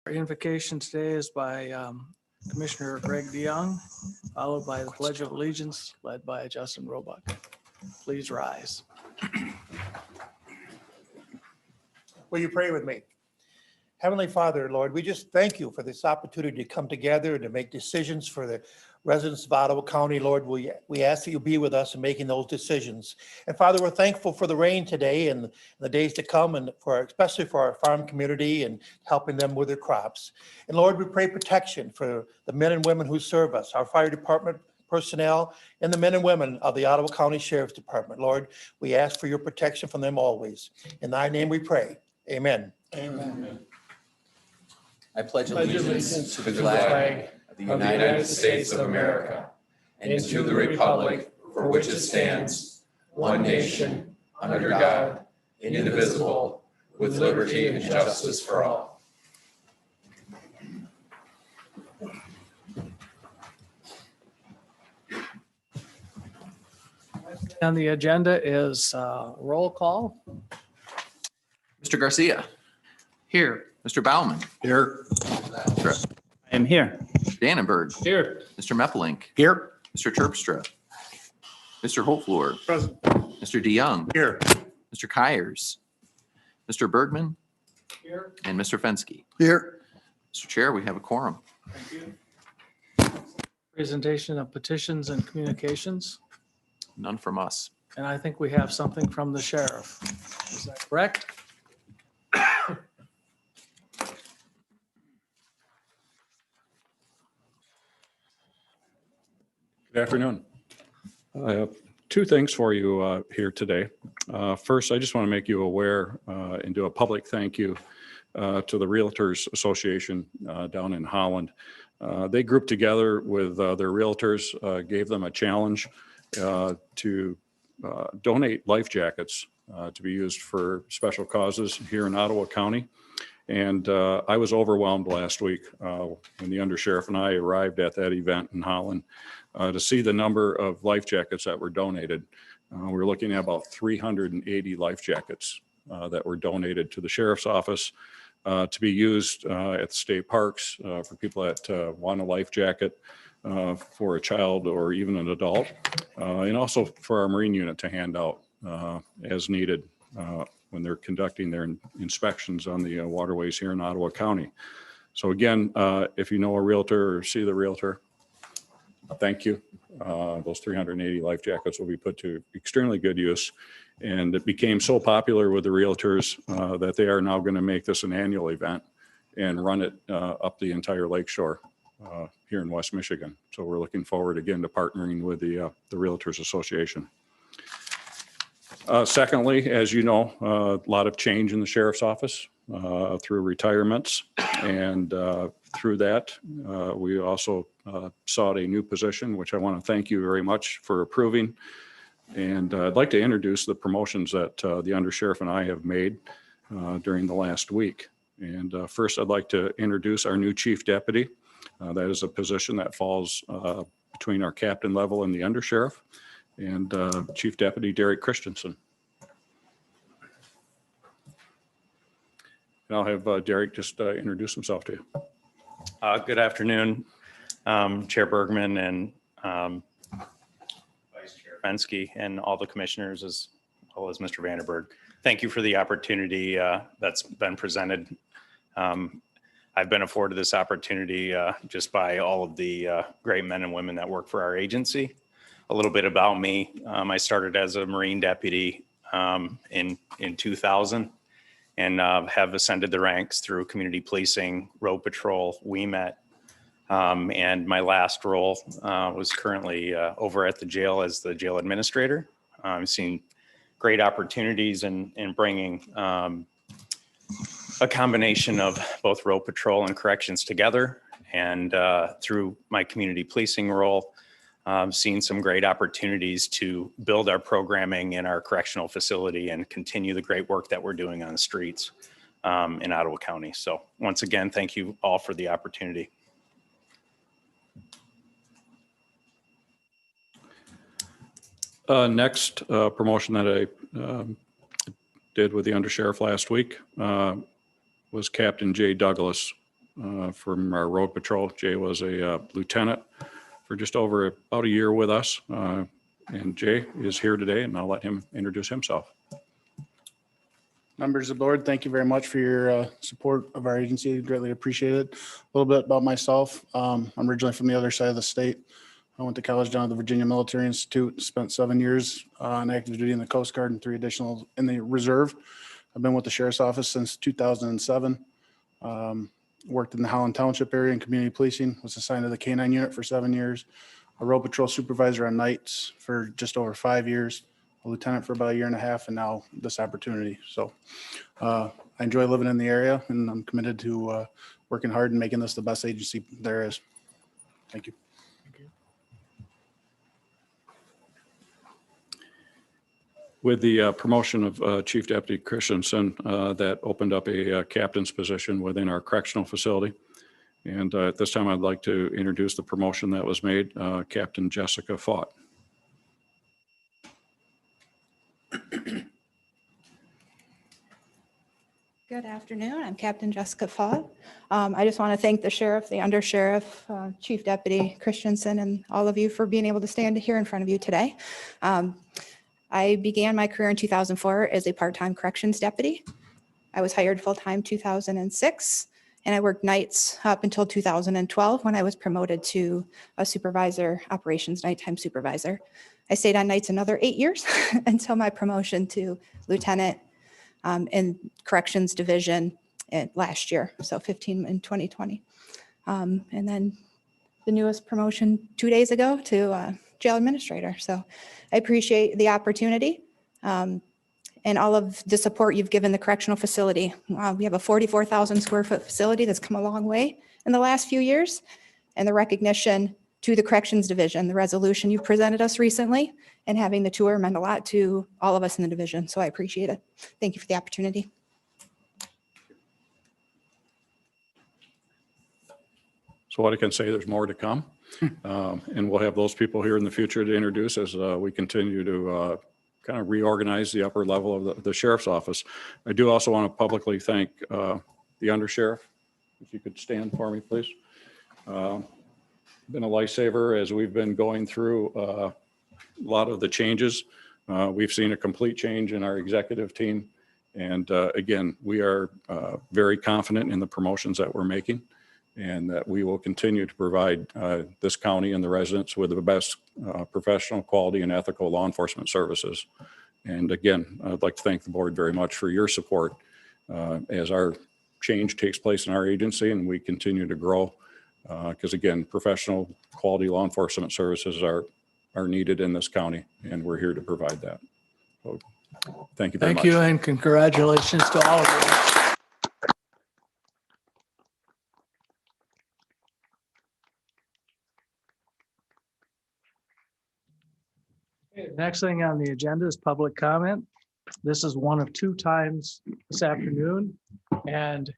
Our invocation today is by Commissioner Greg DeYoung, followed by the Pledge of Allegiance led by Justin Roebuck. Please rise. Will you pray with me? Heavenly Father, Lord, we just thank you for this opportunity to come together and to make decisions for the residents of Ottawa County. Lord, we ask that you be with us in making those decisions. And Father, we're thankful for the rain today and the days to come, and especially for our farm community and helping them with their crops. And Lord, we pray protection for the men and women who serve us, our fire department personnel, and the men and women of the Ottawa County Sheriff's Department. Lord, we ask for your protection from them always. In thy name we pray. Amen. Amen. I pledge allegiance to the flag of the United States of America and to the republic for which it stands, one nation, under God, indivisible, with liberty and justice for all. On the agenda is roll call. Mr. Garcia. Here. Mr. Baumann. Here. I am here. Mr. Dannenberg. Here. Mr. Meppelink. Here. Mr. Terpstra. Mr. Holtfluor. Present. Mr. DeYoung. Here. Mr. Kyers. Mr. Bergman. Here. And Mr. Fensky. Here. Mr. Chair, we have a quorum. Thank you. Presentation of petitions and communications. None from us. And I think we have something from the sheriff. Is that correct? Good afternoon. I have two things for you here today. First, I just want to make you aware and do a public thank you to the Realtors Association down in Holland. They grouped together with their realtors, gave them a challenge to donate life jackets to be used for special causes here in Ottawa County. And I was overwhelmed last week when the undersheriff and I arrived at that event in Holland to see the number of life jackets that were donated. We're looking at about 380 life jackets that were donated to the sheriff's office to be used at the state parks for people that want a life jacket for a child or even an adult, and also for our Marine unit to hand out as needed when they're conducting their inspections on the waterways here in Ottawa County. So again, if you know a realtor or see the realtor, thank you. Those 380 life jackets will be put to extremely good use. And it became so popular with the realtors that they are now going to make this an annual event and run it up the entire lakeshore here in West Michigan. So we're looking forward again to partnering with the Realtors Association. Secondly, as you know, a lot of change in the sheriff's office through retirements, and through that, we also sought a new position, which I want to thank you very much for approving. And I'd like to introduce the promotions that the undersheriff and I have made during the last week. And first, I'd like to introduce our new chief deputy. That is a position that falls between our captain level and the undersheriff, and Chief Deputy Derek Christensen. And I'll have Derek just introduce himself to you. Good afternoon, Chair Bergman and Vice Chair Fensky and all the commissioners, as well as Mr. Vanderberg. Thank you for the opportunity that's been presented. I've been afforded this opportunity just by all of the great men and women that work for our agency. A little bit about me. I started as a Marine deputy in 2000 and have ascended the ranks through community policing, road patrol, WEMET, and my last role was currently over at the jail as the jail administrator. I've seen great opportunities in bringing a combination of both road patrol and corrections together. And through my community policing role, seen some great opportunities to build our programming in our correctional facility and continue the great work that we're doing on the streets in Ottawa County. So once again, thank you all for the opportunity. Next promotion that I did with the undersheriff last week was Captain Jay Douglas from our road patrol. Jay was a lieutenant for just over about a year with us. And Jay is here today, and I'll let him introduce himself. Members of the board, thank you very much for your support of our agency. Greatly appreciate it. A little bit about myself. I'm originally from the other side of the state. I went to college down at the Virginia Military Institute, spent 7 years on active duty in the Coast Guard and 3 additional in the reserve. I've been with the Sheriff's Office since 2007. Worked in the Holland Township area in community policing, was assigned to the K-9 unit for 7 years, a road patrol supervisor on nights for just over 5 years, a lieutenant for about 1.5 years, and now this opportunity. So I enjoy living in the area, and I'm committed to working hard and making this the best agency there is. Thank you. With the promotion of Chief Deputy Christensen, that opened up a captain's position within our correctional facility. And at this time, I'd like to introduce the promotion that was made, Captain Jessica Fott. Good afternoon. I'm Captain Jessica Fott. I just want to thank the sheriff, the undersheriff, Chief Deputy Christensen, and all of you for being able to stand here in front of you today. I began my career in 2004 as a part-time corrections deputy. I was hired full-time 2006, and I worked nights up until 2012 when I was promoted to a supervisor, operations nighttime supervisor. I stayed on nights another 8 years until my promotion to lieutenant in corrections division last year, so 15 in 2020. And then the newest promotion 2 days ago to jail administrator. So I appreciate the opportunity and all of the support you've given the correctional facility. We have a 44,000 square foot facility that's come a long way in the last few years, and the recognition to the corrections division, the resolution you presented us recently, and having the tour meant a lot to all of us in the division. So I appreciate it. Thank you for the opportunity. So what I can say, there's more to come. And we'll have those people here in the future to introduce as we continue to kind of reorganize the upper level of the sheriff's office. I do also want to publicly thank the undersheriff. If you could stand for me, please. Been a lifesaver as we've been going through a lot of the changes. We've seen a complete change in our executive team. And again, we are very confident in the promotions that we're making, and that we will continue to provide this county and the residents with the best professional, quality, and ethical law enforcement services. And again, I'd like to thank the board very much for your support as our change takes place in our agency and we continue to grow. Because again, professional, quality law enforcement services are needed in this county, and we're here to provide that. So, thank you very much. Thank you, and congratulations to all of you. Next thing on the agenda is public comment. This is one of 2 times this afternoon, and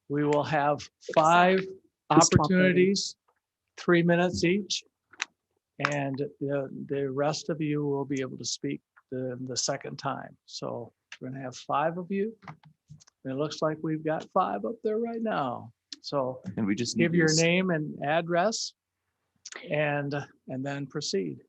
we will have 5 opportunities, 3 minutes each, and the rest of you will be able to speak the second time. So we're going to have 5 of you. And it looks like we've got 5 up there right now. So And we just give need your this. name and address, and then proceed.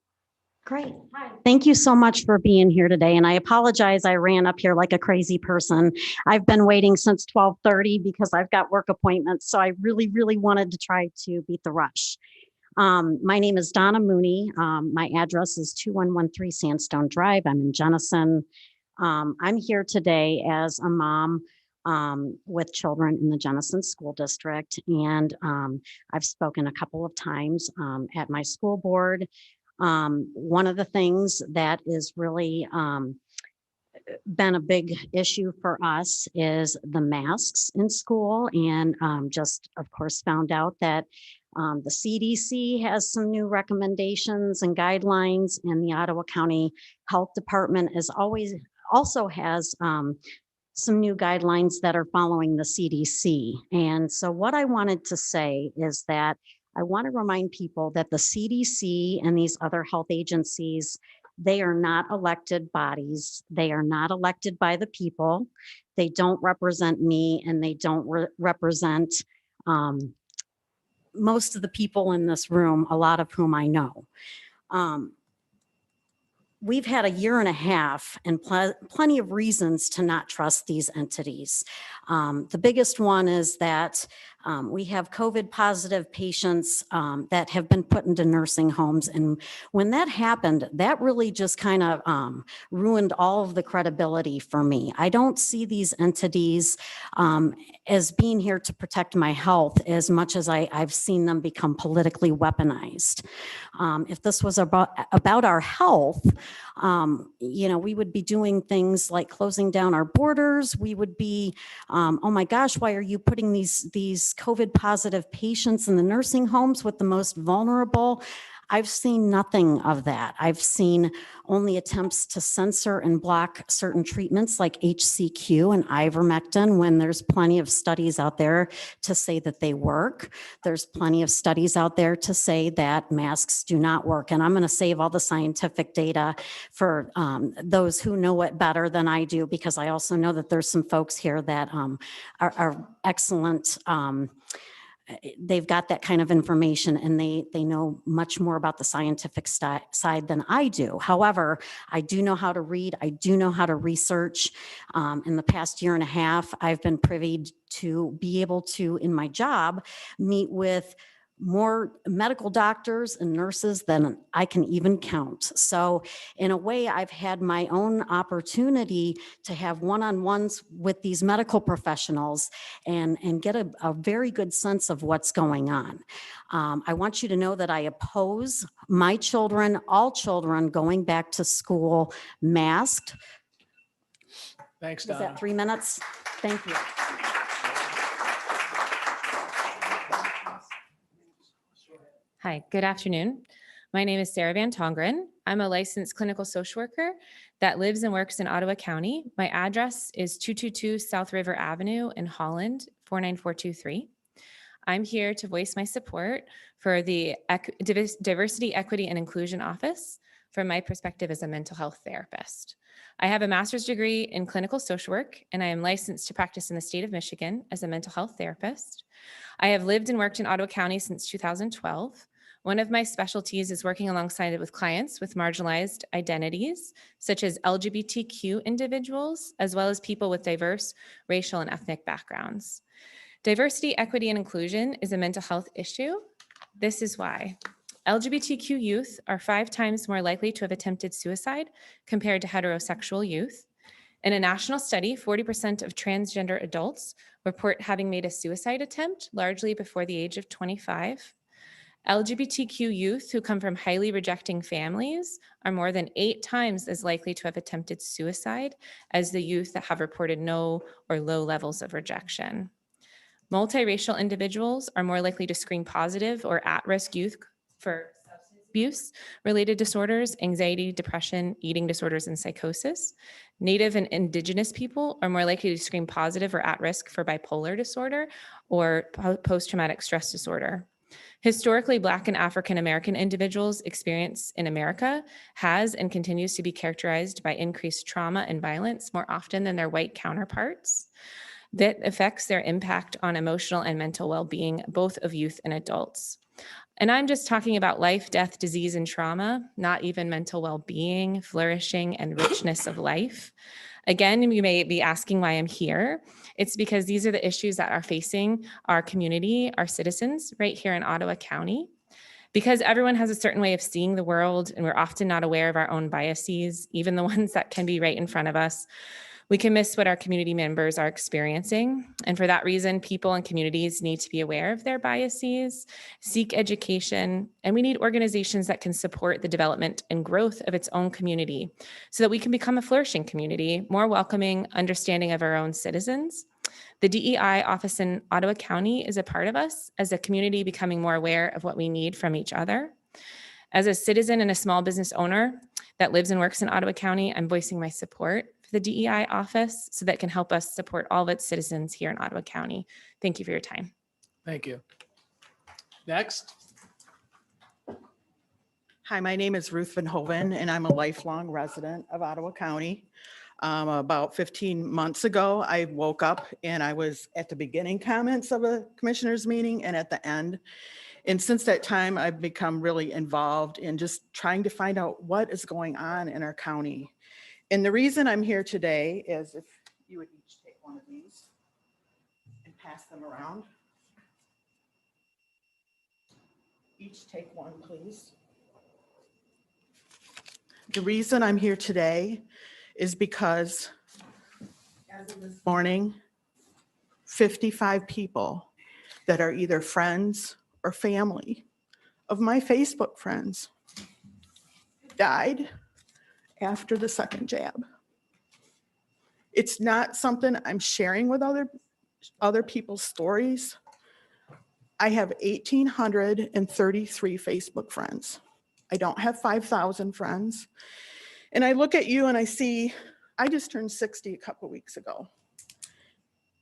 Great. Hi. Thank you so much for being here today. And I apologize, I ran up here like a crazy person. I've been waiting since 12:30 because I've got work appointments. So I really, really wanted to try to beat the rush. My name is Donna Mooney. My address is 2113 Sandstone Drive. I'm in Jenison. I'm here today as a mom with children in the Jenison School District. And I've spoken a couple of times at my school board. One of the things that is really been a big issue for us is the masks in school, and just of course found out that the CDC has some new recommendations and guidelines, and the Ottawa County Health Department also has some new guidelines that are following the CDC. And so what I wanted to say is that I want to remind people that the CDC and these other health agencies, they are not elected bodies. They are not elected by the people. They don't represent me, and they don't represent most of the people in this room, a lot of whom I know. We've had a year and a half and plenty of reasons to not trust these entities. The biggest one is that we have COVID positive patients that have been put into nursing homes. And when that happened, that really just kind of ruined all of the credibility for me. I don't see these entities as being here to protect my health as much as I've seen them become politically weaponized. If this was about our health, we would be doing things like closing down our borders. We would be, oh my gosh, why are you putting these COVID positive patients in the nursing homes with the most vulnerable? I've seen nothing of that. I've seen only attempts to censor and block certain treatments like HCQ and ivermectin when there's plenty of studies out there to say that they work. There's plenty of studies out there to say that masks do not work. And I'm going to save all the scientific data for those who know it better than I do, because I also know that there's some folks here that are excellent. They've got that kind of information, and they know much more about the scientific side than I do. However, I do know how to read. I do know how to research. In the past year and a half, I've been privy to be able to, in my job, meet with more medical doctors and nurses than I can even count. So in a way, I've had my own opportunity to have one-on-ones with these medical professionals and get a very good sense of what's going on. I want you to know that I oppose my children, all children, going back to school masked. Thanks, Was Donna. that 3 minutes? Thank you. Hi, good afternoon. My name is Sarah Van Tongren. I'm a licensed clinical social worker that lives and works in Ottawa County. My address is 222 South River Avenue in Holland, 49423. I'm here to voice my support for the Diversity, Equity, and Inclusion Office from my perspective as a mental health therapist. I have a master's degree in clinical social work, and I am licensed to practice in the state of Michigan as a mental health therapist. I have lived and worked in Ottawa County since 2012. One of my specialties is working alongside with clients with marginalized identities, such as LGBTQ individuals, as well as people with diverse racial and ethnic backgrounds. Diversity, equity, and inclusion is a mental health issue. This is why. LGBTQ youth are 5 times more likely to have attempted suicide compared to heterosexual youth. In a national study, 40% of transgender adults report having made a suicide attempt, largely before the age of 25. LGBTQ youth who come from highly rejecting families are more than 8 times as likely to have attempted suicide as the youth that have reported no or low levels of rejection. Multiracial individuals are more likely to screen positive or at-risk youth for substance abuse related disorders, anxiety, depression, eating disorders, and psychosis. Native and Indigenous people are more likely to screen positive or at risk for bipolar disorder or post-traumatic stress disorder. Historically, Black and African American individuals' experience in America has and continues to be characterized by increased trauma and violence more often than their white counterparts. That affects their impact on emotional and mental well-being, both of youth and adults. And I'm just talking about life, death, disease, and trauma, not even mental well-being, flourishing, and richness of life. Again, you may be asking why I'm here. It's because these are the issues that are facing our community, our citizens, right here in Ottawa County. Because everyone has a certain way of seeing the world, and we're often not aware of our own biases, even the ones that can be right in front of us, we can miss what our community members are experiencing. And for that reason, people and communities need to be aware of their biases, seek education, and we need organizations that can support the development and growth of its own community so that we can become a flourishing community, more welcoming, understanding of our own citizens. The DEI office in Ottawa County is a part of us as a community becoming more aware of what we need from each other. As a citizen and a small business owner that lives and works in Ottawa County, I'm voicing my support for the DEI office so that it can help us support all of its citizens here in Ottawa County. Thank you for your time. Thank you. Next. Hi, my name is Ruth Van Hoven, and I'm a lifelong resident of Ottawa County. About 15 months ago, I woke up and I was at the beginning comments of a commissioners meeting and at the end. And since that time, I've become really involved in just trying to find out what is going on in our county. And the reason I'm here today is if you would each take one of these and pass them around. Each take one, please. The reason I'm here today is because as of this morning, 55 people that are either friends or family of my Facebook friends died after the second jab. It's not something I'm sharing with other people's stories. I have 1,833 Facebook friends. I don't have 5,000 friends. And I look at you and I see, I just turned 60 a couple weeks ago.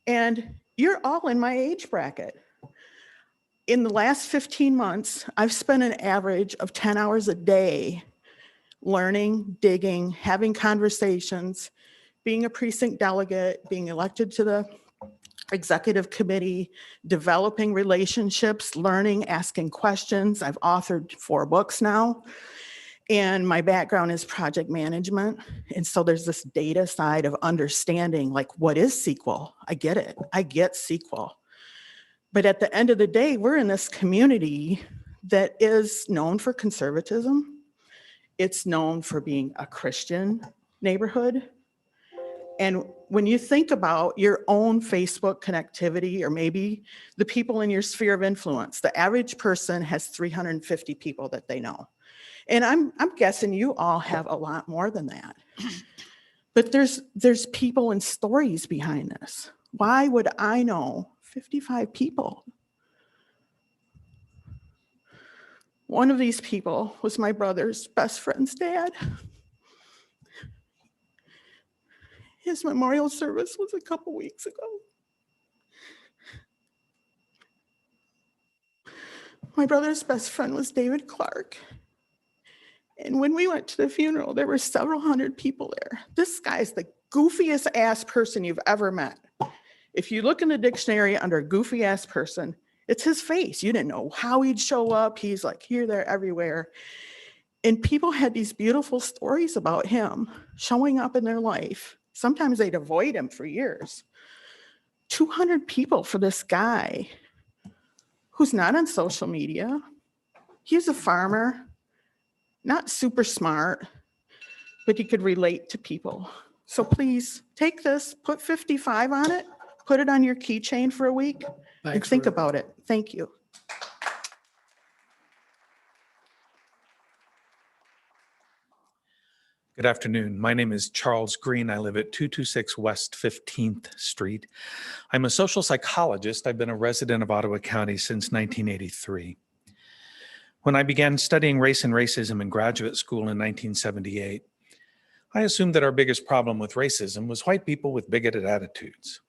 And you're all in my age bracket. In the last 15 months, I've spent an average of 10 hours a day learning, digging, having conversations, being a precinct delegate, being elected to the executive committee, developing relationships, learning, asking questions. I've authored 4 books now. And my background is project management. And so there's this data side of understanding, like, what is SQL? I get it. I get SQL. But at the end of the day, we're in this community that is known for conservatism. It's known for being a Christian neighborhood. And when you think about your own Facebook connectivity, or maybe the people in your sphere of influence, the average person has 350 people that they know. And I'm guessing you all have a lot more than that. But there's people and stories behind this. Why would I know 55 people? One of these people was my brother's best friend's dad. His memorial service was a couple weeks ago. My brother's best friend was David Clark. And when we went to the funeral, there were several hundred people there. This guy's the goofiest ass person you've ever met. If you look in the dictionary under goofy ass person, it's his face. You didn't know how he'd show up. He's like here, there, everywhere. And people had these beautiful stories about him showing up in their life. Sometimes they'd avoid him for years. 200 people for this guy who's not on social media. He's a farmer. Not super smart, but he could relate to people. So please take this, put 55 on it, put it on your keychain for a week, and think about it. Thank you. Good afternoon. My name is Charles Green. I live at 226 West 15th Street. I'm a social psychologist. I've been a resident of Ottawa County since 1983. When I began studying race and racism in graduate school in 1978, I assumed that our biggest problem with racism was white people with bigoted attitudes.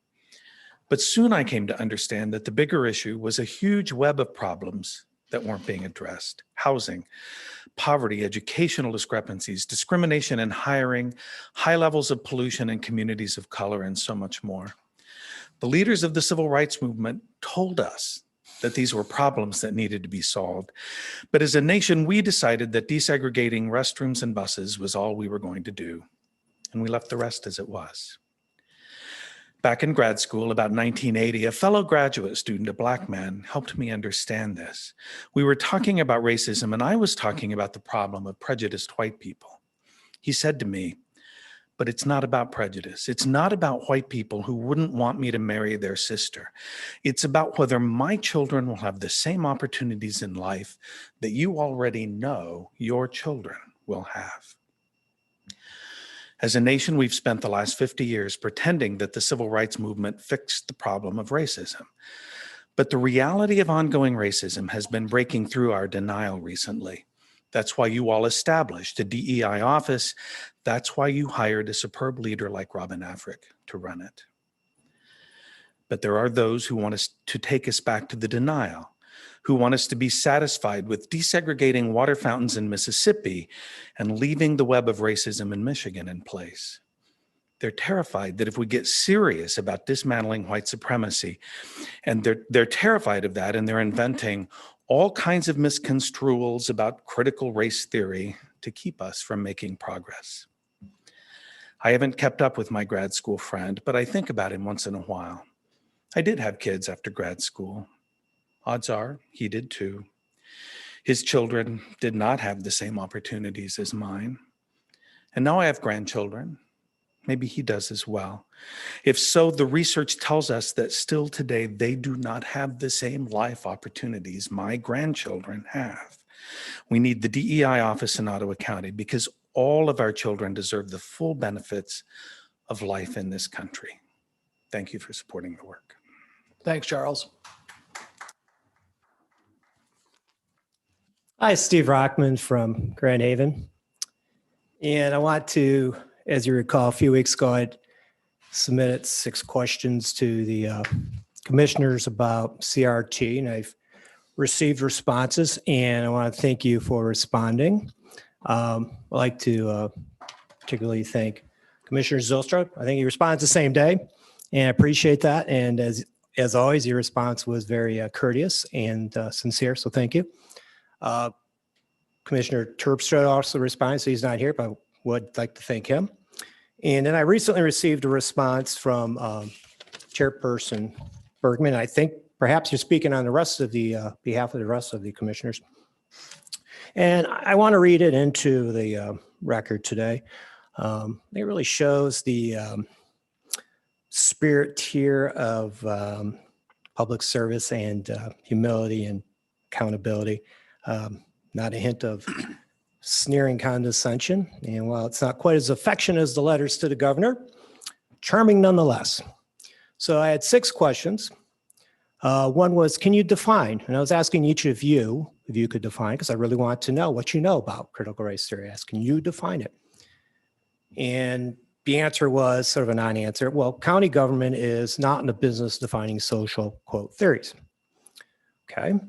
But soon I came to understand that the bigger issue was a huge web of problems that weren't being addressed: housing, poverty, educational discrepancies, discrimination in hiring, high levels of pollution in communities of color, and so much more. The leaders of the civil rights movement told us that these were problems that needed to be solved. But as a nation, we decided that desegregating restrooms and buses was all we were going to do, and we left the rest as it was. Back in grad school, about 1980, a fellow graduate student, a Black man, helped me understand this. We were talking about racism, and I was talking about the problem of prejudiced white people. He said to me, "But it's not about prejudice. It's not about white people who wouldn't want me to marry their sister. It's about whether my children will have the same opportunities in life that you already know your children will have." As a nation, we've spent the last 50 years pretending that the civil rights movement fixed the problem of racism. But the reality of ongoing racism has been breaking through our denial recently. That's why you all established a DEI office. That's why you hired a superb leader like Robin Afric to run it. But there are those who want us to take us back to the denial, who want us to be satisfied with desegregating water fountains in Mississippi and leaving the web of racism in Michigan in place. They're terrified that if we get serious about dismantling white supremacy, and they're terrified of that, and they're inventing all kinds of misconstruals about critical race theory to keep us from making progress. I haven't kept up with my grad school friend, but I think about him once in a while. I did have kids after grad school. Odds are he did too. His children did not have the same opportunities as mine. And now I have grandchildren. Maybe he does as well. If so, the research tells us that still today, they do not have the same life opportunities my grandchildren have. We need the DEI office in Ottawa County because all of our children deserve the full benefits of life in this country. Thank you for supporting the work. Thanks, Charles. Hi, Steve Rockman from Grand Haven. And I want to, as you recall, a few weeks ago, I submitted 6 questions to the commissioners about CRT, and I've received responses, and I want to thank you for responding. I'd like to particularly thank Commissioner Zylstra. I think he responded the same day, and I appreciate that. And as always, your response was very courteous and sincere, so thank you. Commissioner Terpstra also responded, so he's not here, but I would like to thank him. And then I recently received a response from Chairperson Bergman. I think perhaps you're speaking on the rest of the behalf of the rest of the commissioners. And I want to read it into the record today. It really shows the spirit here of public service and humility and accountability. Not a hint of sneering condescension. And while it's not quite as affectionate as the letters to the governor, charming nonetheless. So I had 6 questions. One was, can you define? And I was asking each of you if you could define, because I really want to know what you know about critical race theory. I asked, can you define it? And the answer was sort of a non-answer. Well, county government is not in the business defining social, quote, theories. Okay.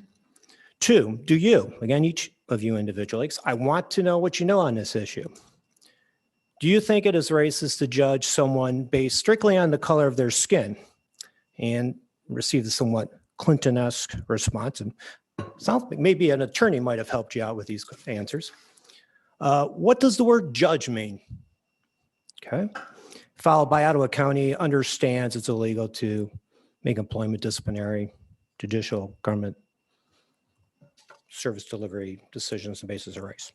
2, do you, again, each of you individually, 'cause I want to know what you know on this issue. Do you think it is racist to judge someone based strictly on the color of their skin? And received a somewhat Clinton-esque response. And sounds like maybe an attorney might have helped you out with these answers. What does the word judge mean? Okay. Followed by Ottawa County understands it's illegal to make employment disciplinary, judicial, government service delivery decisions on the basis of race.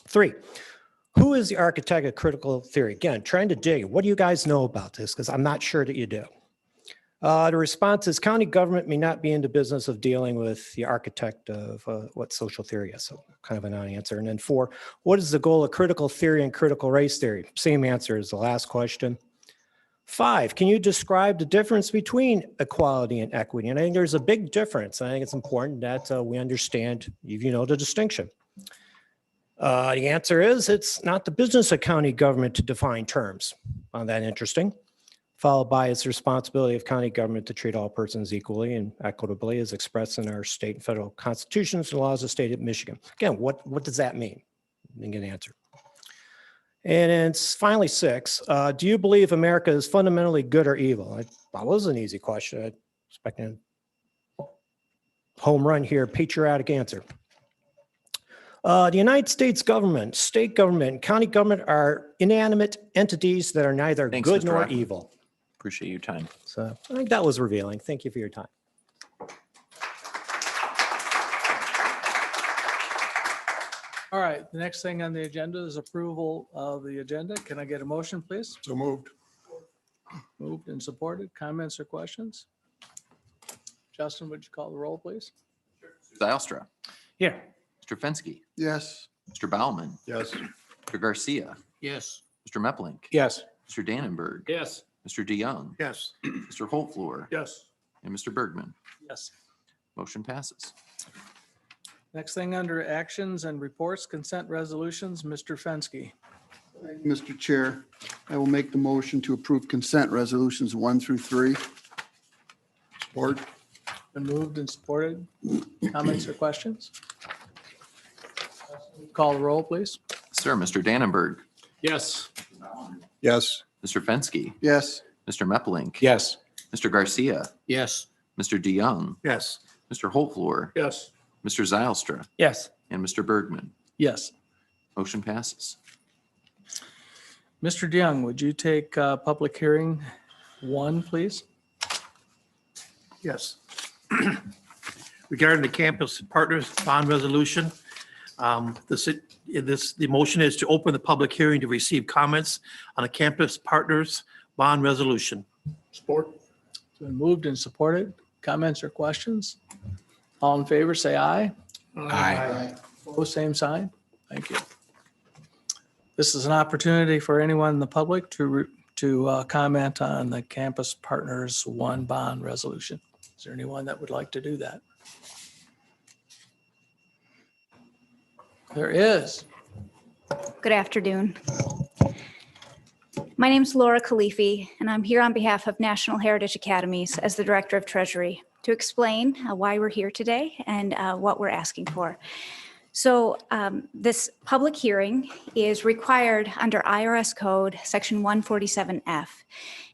3, who is the architect of critical theory? Again, trying to dig. What do you guys know about this? Because I'm not sure that you do. The response is county government may not be in the business of dealing with the architect of what social theory is. So kind of a non-answer. And then 4, what is the goal of critical theory and critical race theory? Same answer as the last question. 5, can you describe the difference between equality and equity? And I think there's a big difference. I think it's important that we understand, you know, the distinction. The answer is it's not the business of county government to define terms. Found that interesting. Followed by it's the responsibility of county government to treat all persons equally and equitably as expressed in our state and federal constitutions and laws of the state of Michigan. Again, what does that mean? Didn't get an answer. And then finally 6, do you believe America is fundamentally good or evil? That was an easy question. I expected a home run here, patriotic answer. The United States government, state government, county government are inanimate entities that are neither Thanks, good Mr. nor Rockman. evil. Appreciate your time. So I think that was revealing. Thank you for your time. All right, the next thing on the agenda is approval of the agenda. Can I get a motion, please? So moved. Moved and supported. Comments or questions? Justin, would you call the roll, please? Zylstra. Here. Mr. Fenske. Yes. Mr. Baumann. Yes. Mr. Garcia. Yes. Mr. Meplink. Yes. Mr. Dannenberg. Yes. Mr. DeYoung. Yes. Mr. Holtfloor. Yes. And Mr. Bergman. Yes. Motion passes. Next thing under actions and reports, consent resolutions, Mr. Fenske. Mr. Chair, I will make the motion to approve consent resolutions 1 through 3. Support. Been moved and supported. Comments or questions? Call the roll, please. Sir, Mr. Dannenberg. Yes. Yes. Mr. Fenske, Yes. Mr. Meppelink. Yes. Mr. Garcia, Yes. Mr. DeYoung, Yes. Mr. Holtfloor, Yes. Mr. Zylstra, Yes. and Mr. Bergman. Yes. Motion passes. Mr. DeYoung, would you take public hearing 1, please? Yes. Regarding the campus partners bond resolution, the motion is to open the public hearing to receive comments on the campus partners bond resolution. Support. It's been moved and supported. Comments or questions? All in favor, say aye. Aye. Opposed, same sign. Thank you. This is an opportunity for anyone in the public to comment on the Campus Partners 1 bond resolution. Is there anyone that would like to do that? There is. Good afternoon. My name's Laura Khalifi, and I'm here on behalf of National Heritage Academies as the Director of Treasury to explain why we're here today and what we're asking for. So this public hearing is required under IRS Code Section 147F. And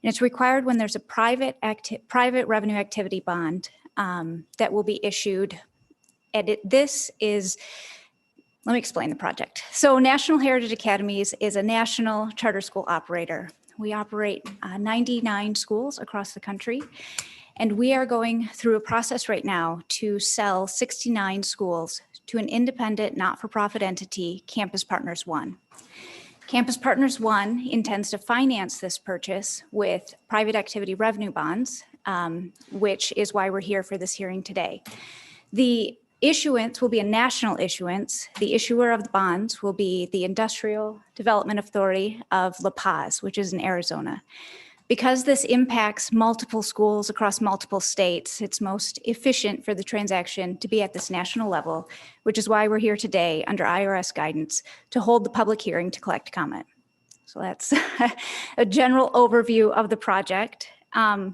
it's required when there's a private revenue activity bond that will be issued. And let me explain the project. So National Heritage Academies is a national charter school operator. We operate 99 schools across the country. And we are going through a process right now to sell 69 schools to an independent, not-for-profit entity, Campus Partners 1. Campus Partners 1 intends to finance this purchase with private activity revenue bonds, which is why we're here for this hearing today. The issuance will be a national issuance. The issuer of the bonds will be the Industrial Development Authority of La Paz, which is in Arizona. Because this impacts multiple schools across multiple states, it's most efficient for the transaction to be at this national level, which is why we're here today under IRS guidance to hold the public hearing to collect comment. So that's a general overview of the project. I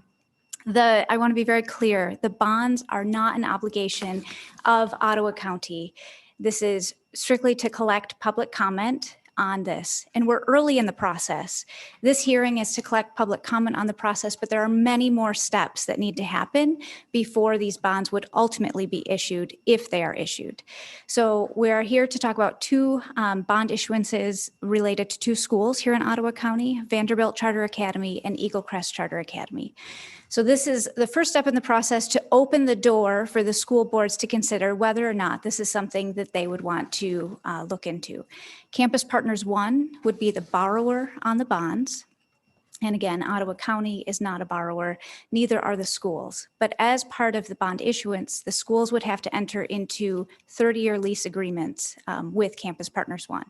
want to be very clear, the bonds are not an obligation of Ottawa County. This is strictly to collect public comment on this, and we're early in the process. This hearing is to collect public comment on the process, but there are many more steps that need to happen before these bonds would ultimately be issued, if they are issued. So we are here to talk about 2 bond issuances related to 2 schools here in Ottawa County, Vanderbilt Charter Academy and Eagle Crest Charter Academy. So this is the first step in the process to open the door for the school boards to consider whether or not this is something that they would want to look into. Campus Partners 1 would be the borrower on the bonds. And again, Ottawa County is not a borrower, neither are the schools. But as part of the bond issuance, the schools would have to enter into 30-year lease agreements with Campus Partners 1.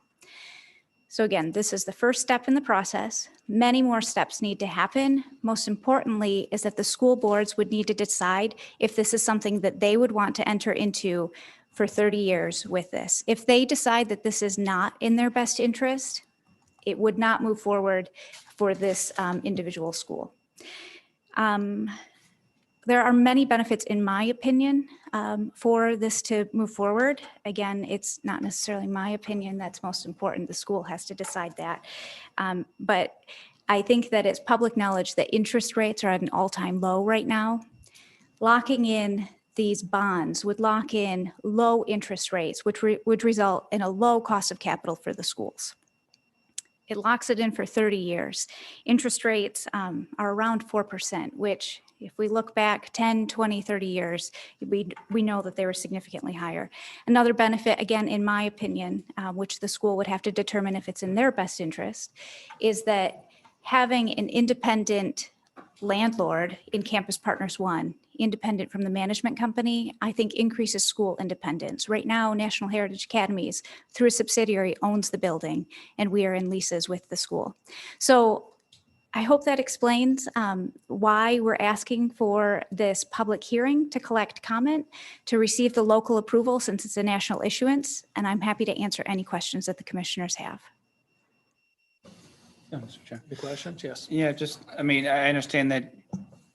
So again, this is the first step in the process. Many more steps need to happen. Most importantly is that the school boards would need to decide if this is something that they would want to enter into for 30 years with this. If they decide that this is not in their best interest, it would not move forward for this individual school. There are many benefits, in my opinion, for this to move forward. Again, it's not necessarily my opinion that's most important. The school has to decide that. But I think that it's public knowledge that interest rates are at an all-time low right now. Locking in these bonds would lock in low interest rates, which would result in a low cost of capital for the schools. It locks it in for 30 years. Interest rates are around 4%, which if we look back 10, 20, 30 years, we know that they were significantly higher. Another benefit, again, in my opinion, which the school would have to determine if it's in their best interest, is that having an independent landlord in Campus Partners 1, independent from the management company, I think increases school independence. Right now, National Heritage Academies, through a subsidiary, owns the building, and we are in leases with the school. So I hope that explains why we're asking for this public hearing to collect comment, to receive the local approval since it's a national issuance, and I'm happy to answer any questions that the commissioners have. Mr. Chair. Any questions? Yes. Yeah, I understand that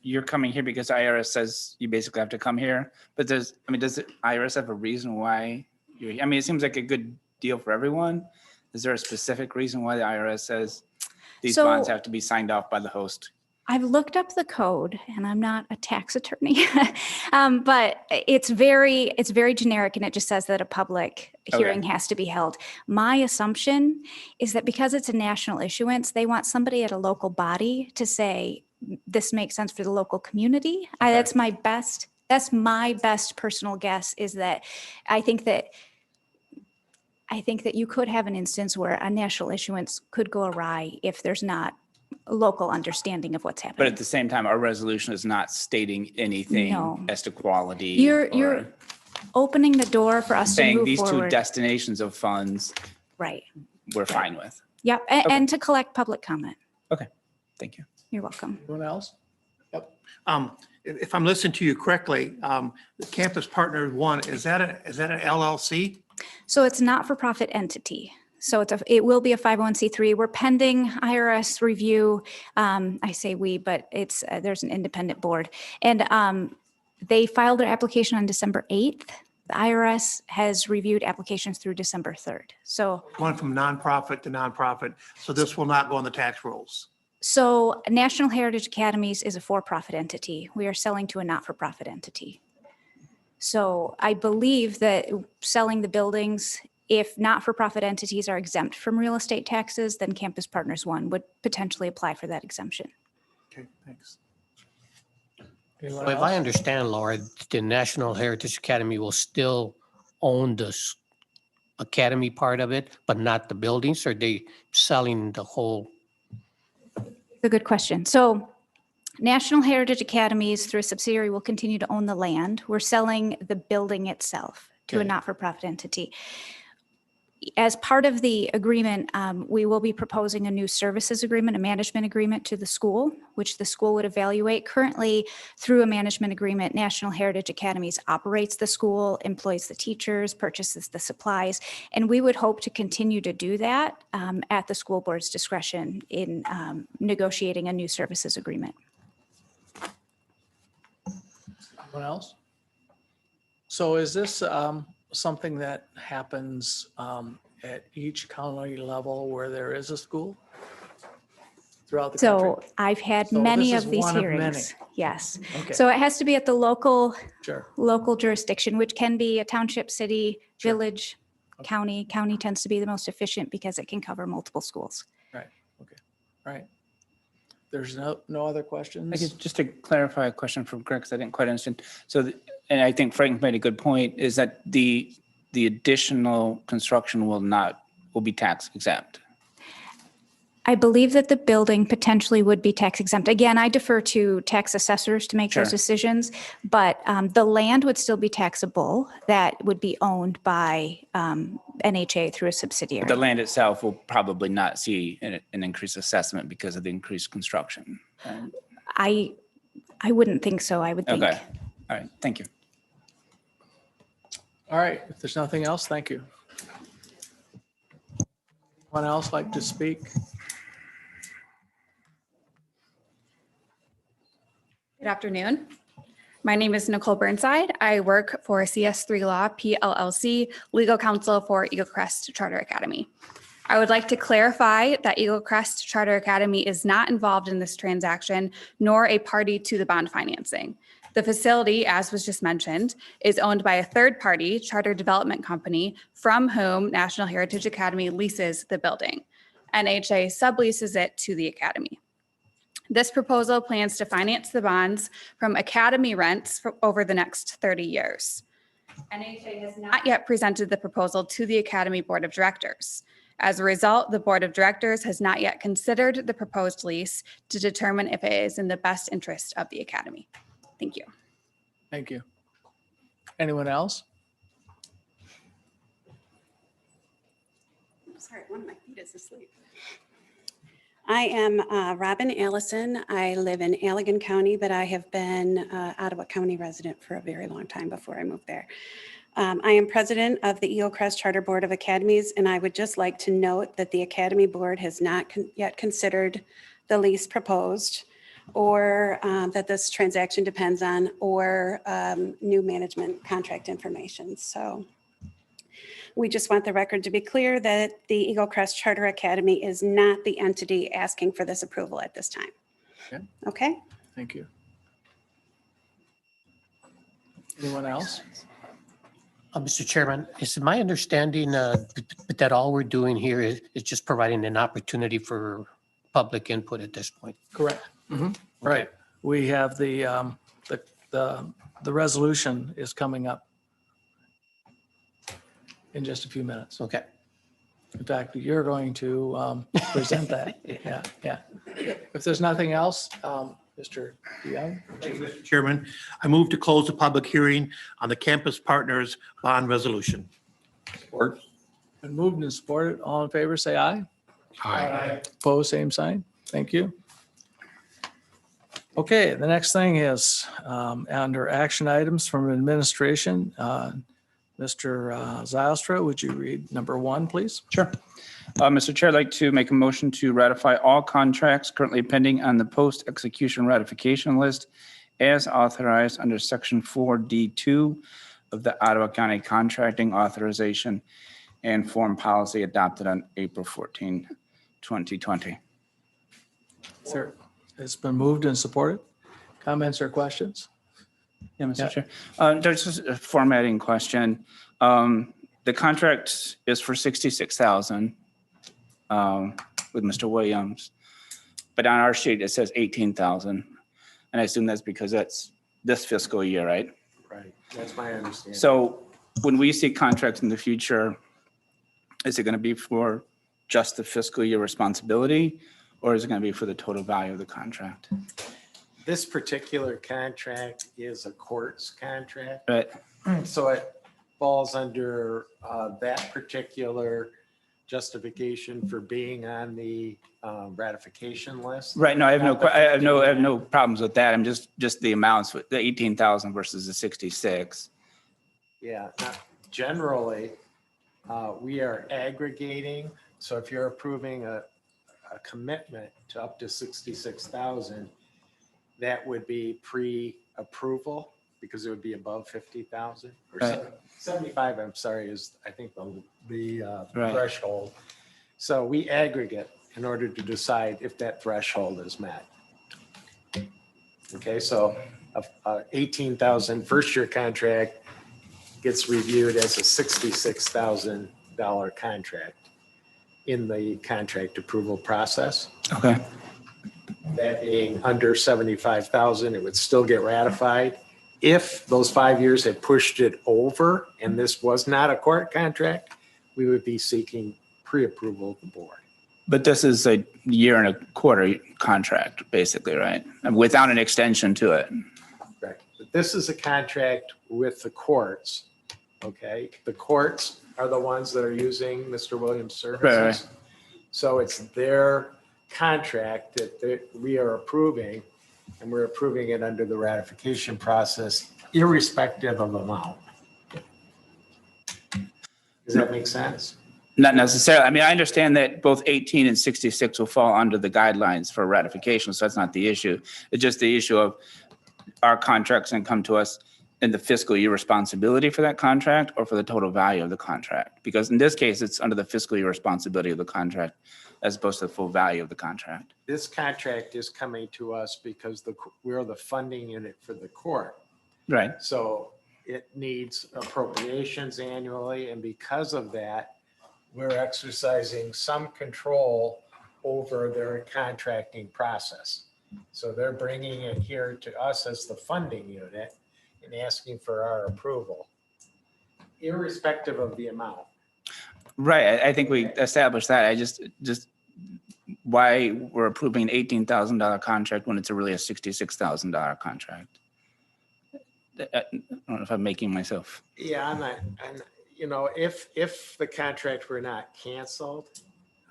you're coming here because IRS says you basically have to come here, but does the IRS have a reason why you're here? It seems like a good deal for everyone. Is there a specific reason why the IRS says these So- bonds have to be signed off by the host? I've looked up the code and I'm not a tax attorney, but it's very generic and it just says that a public hearing has to be held. My assumption is that because it's a national issuance, they want somebody at a local body to say, this makes sense for the local community. That's my best personal guess, is that I think that you could have an instance where a national issuance could go awry if there's not a local understanding of what's But happening. at the same time, our resolution is not stating anything No. as to quality. You're or opening the door for us to saying move these two forward. destinations of funds Right. we're fine with. Yep. And to collect public comment. Okay, thank you. You're welcome. Anyone else? If I'm listening to you correctly, the Campus Partner One, is that an LLC? So it's not for profit entity. So it will be a 501c3. We're pending IRS review. I say we, but there's an independent board. And they filed their application on December 8th. The IRS has reviewed applications through December 3rd. So Going from nonprofit to nonprofit. So this will not go on the tax rolls. So National Heritage Academies is a for-profit entity. We are selling to a not-for-profit entity. So I believe that selling the buildings, if not-for-profit entities are exempt from real estate taxes, then Campus Partners One would potentially apply for that exemption. Okay, thanks. Anyone Well, if I else? understand, Laura, the National Heritage Academy will still own the academy part of it, but not the buildings? Or are they selling the whole? It's a good question. So National Heritage Academies through a subsidiary will continue to own the land. We're selling the building itself to a Okay. not-for-profit entity. As part of the agreement, we will be proposing a new services agreement, a management agreement to the school, which the school would evaluate. Currently, through a management agreement, National Heritage Academies operates the school, employs the teachers, purchases the supplies, and we would hope to continue to do that at the school board's discretion in negotiating a new services agreement. Anyone else? So is this something that happens at each county level where there is a school throughout the country? So I've had So many this of is these one of many. hearings. Yes. Okay. So it has to be at the local Sure. jurisdiction, which can be a township, city, village, county. County tends to be the most efficient because it can cover multiple schools. Right. Okay. All right. There's no other questions? I guess just to clarify a question from Greg, because I didn't quite understand. So, and I think Frank made a good point, is that the additional construction will be tax exempt. I believe that the building potentially would be tax exempt. Again, I defer to tax assessors to make those Sure. decisions, but the land would still be taxable. That would be owned by NHA through a subsidiary. But the land itself will probably not see an increased assessment because of the increased construction. I wouldn't think so. I would think. Okay, all right, thank you. All right. If there's nothing else, thank you. Anyone else like to speak? Good afternoon. My name is Nicole Burnside. I work for CS3 Law PLLC, legal counsel for Eagle Crest Charter Academy. I would like to clarify that Eagle Crest Charter Academy is not involved in this transaction, nor a party to the bond financing. The facility, as was just mentioned, is owned by a third-party charter development company from whom National Heritage Academy leases the building. NHA subleases it to the academy. This proposal plans to finance the bonds from academy rents for over the next 30 years. NHA has not yet presented the proposal to the Academy Board of Directors. As a result, the Board of Directors has not yet considered the proposed lease to determine if it is in the best interest of the Academy. Thank you. Thank you. Anyone else? Sorry, one of my feet is asleep. I am Robin Allison. I live in Allegan County, but I have been Ottawa County resident for a very long time before I moved there. I am president of the Eagle Crest Charter Board of Academies, and I would just like to note that the Academy Board has not yet considered the lease proposed, or that this transaction depends on, or new management contract information. So We just want the record to be clear that the Eagle Crest Charter Academy is not the entity asking for this approval at this time. Okay. Okay? Thank you. Anyone else? Mr. Chairman, is it my understanding that all we're doing here is just providing an opportunity for public input at this point? Correct. Right. We have the resolution is coming up in just a few minutes. Okay. In fact, you're going to present that. Yeah, yeah. If there's nothing else, Mr. Young? Thank you, Mr. Chairman. I move to close the public hearing on the Campus Partners Bond Resolution. Support. Been moved and supported. All in favor, say aye. Aye. Opposed, same sign. Thank you. Okay, the next thing is under action items from administration. Mr. Zylstra, would you read number 1, please? Sure. Mr. Chair, I'd like to make a motion to ratify all contracts currently pending on the post-execution ratification list as authorized under Section 4D2 of the Ottawa County Contracting Authorization and Form Policy adopted on April 14, 2020. Sir, it's been moved and supported. Comments or questions? Yeah, Mr. Chair. There's just a formatting question. The contract is for $66,000 with Mr. Williams, but on our sheet it says $18,000, and I assume that's because that's this fiscal year, right? Right, that's my understanding. So when we see contracts in the future, is it going to be for just the fiscal year responsibility, or is it going to be for the total value of the contract? This particular contract is a courts contract. Right. So it falls under that particular justification for being on the ratification list. Right. No, I have no problems with that. I'm just the amounts with the 18,000 versus the 66. Yeah, generally, we are aggregating. So if you're approving a commitment to up to 66,000, that would be pre-approval because it would be above 50,000 or Right. 75. I'm sorry, is I think the Right. threshold. So we aggregate in order to decide if that threshold is met. Okay, so a 18,000 first-year contract gets reviewed as a $66,000 contract in the contract approval process. Okay. That being under 75,000, it would still get ratified. If those 5 years had pushed it over and this was not a court contract, we would be seeking pre-approval of the board. But this is a year and a quarter contract, basically, right? And without an extension to it. Correct. But this is a contract with the courts, okay? The courts are the ones that are using Mr. Williams' services. Right. So it's their contract that we are approving, and we're approving it under the ratification process, irrespective of amount. Does that make sense? Not necessarily. I mean, I understand that both 18 and 66 will fall under the guidelines for ratification, so that's not the issue. It's just the issue of our contracts and come to us in the fiscal year responsibility for that contract or for the total value of the contract. Because in this case, it's under the fiscal year responsibility of the contract as opposed to the full value of the contract. This contract is coming to us because we're the funding unit for the court. Right. So it needs appropriations annually, and because of that, we're exercising some control over their contracting process. So they're bringing it here to us as the funding unit and asking for our approval, irrespective of the amount. Right. I think we established that. I just why we're approving an $18,000 contract when it's really a $66,000 contract. I don't know if I'm making myself. Yeah, I'm not, if the contract were not canceled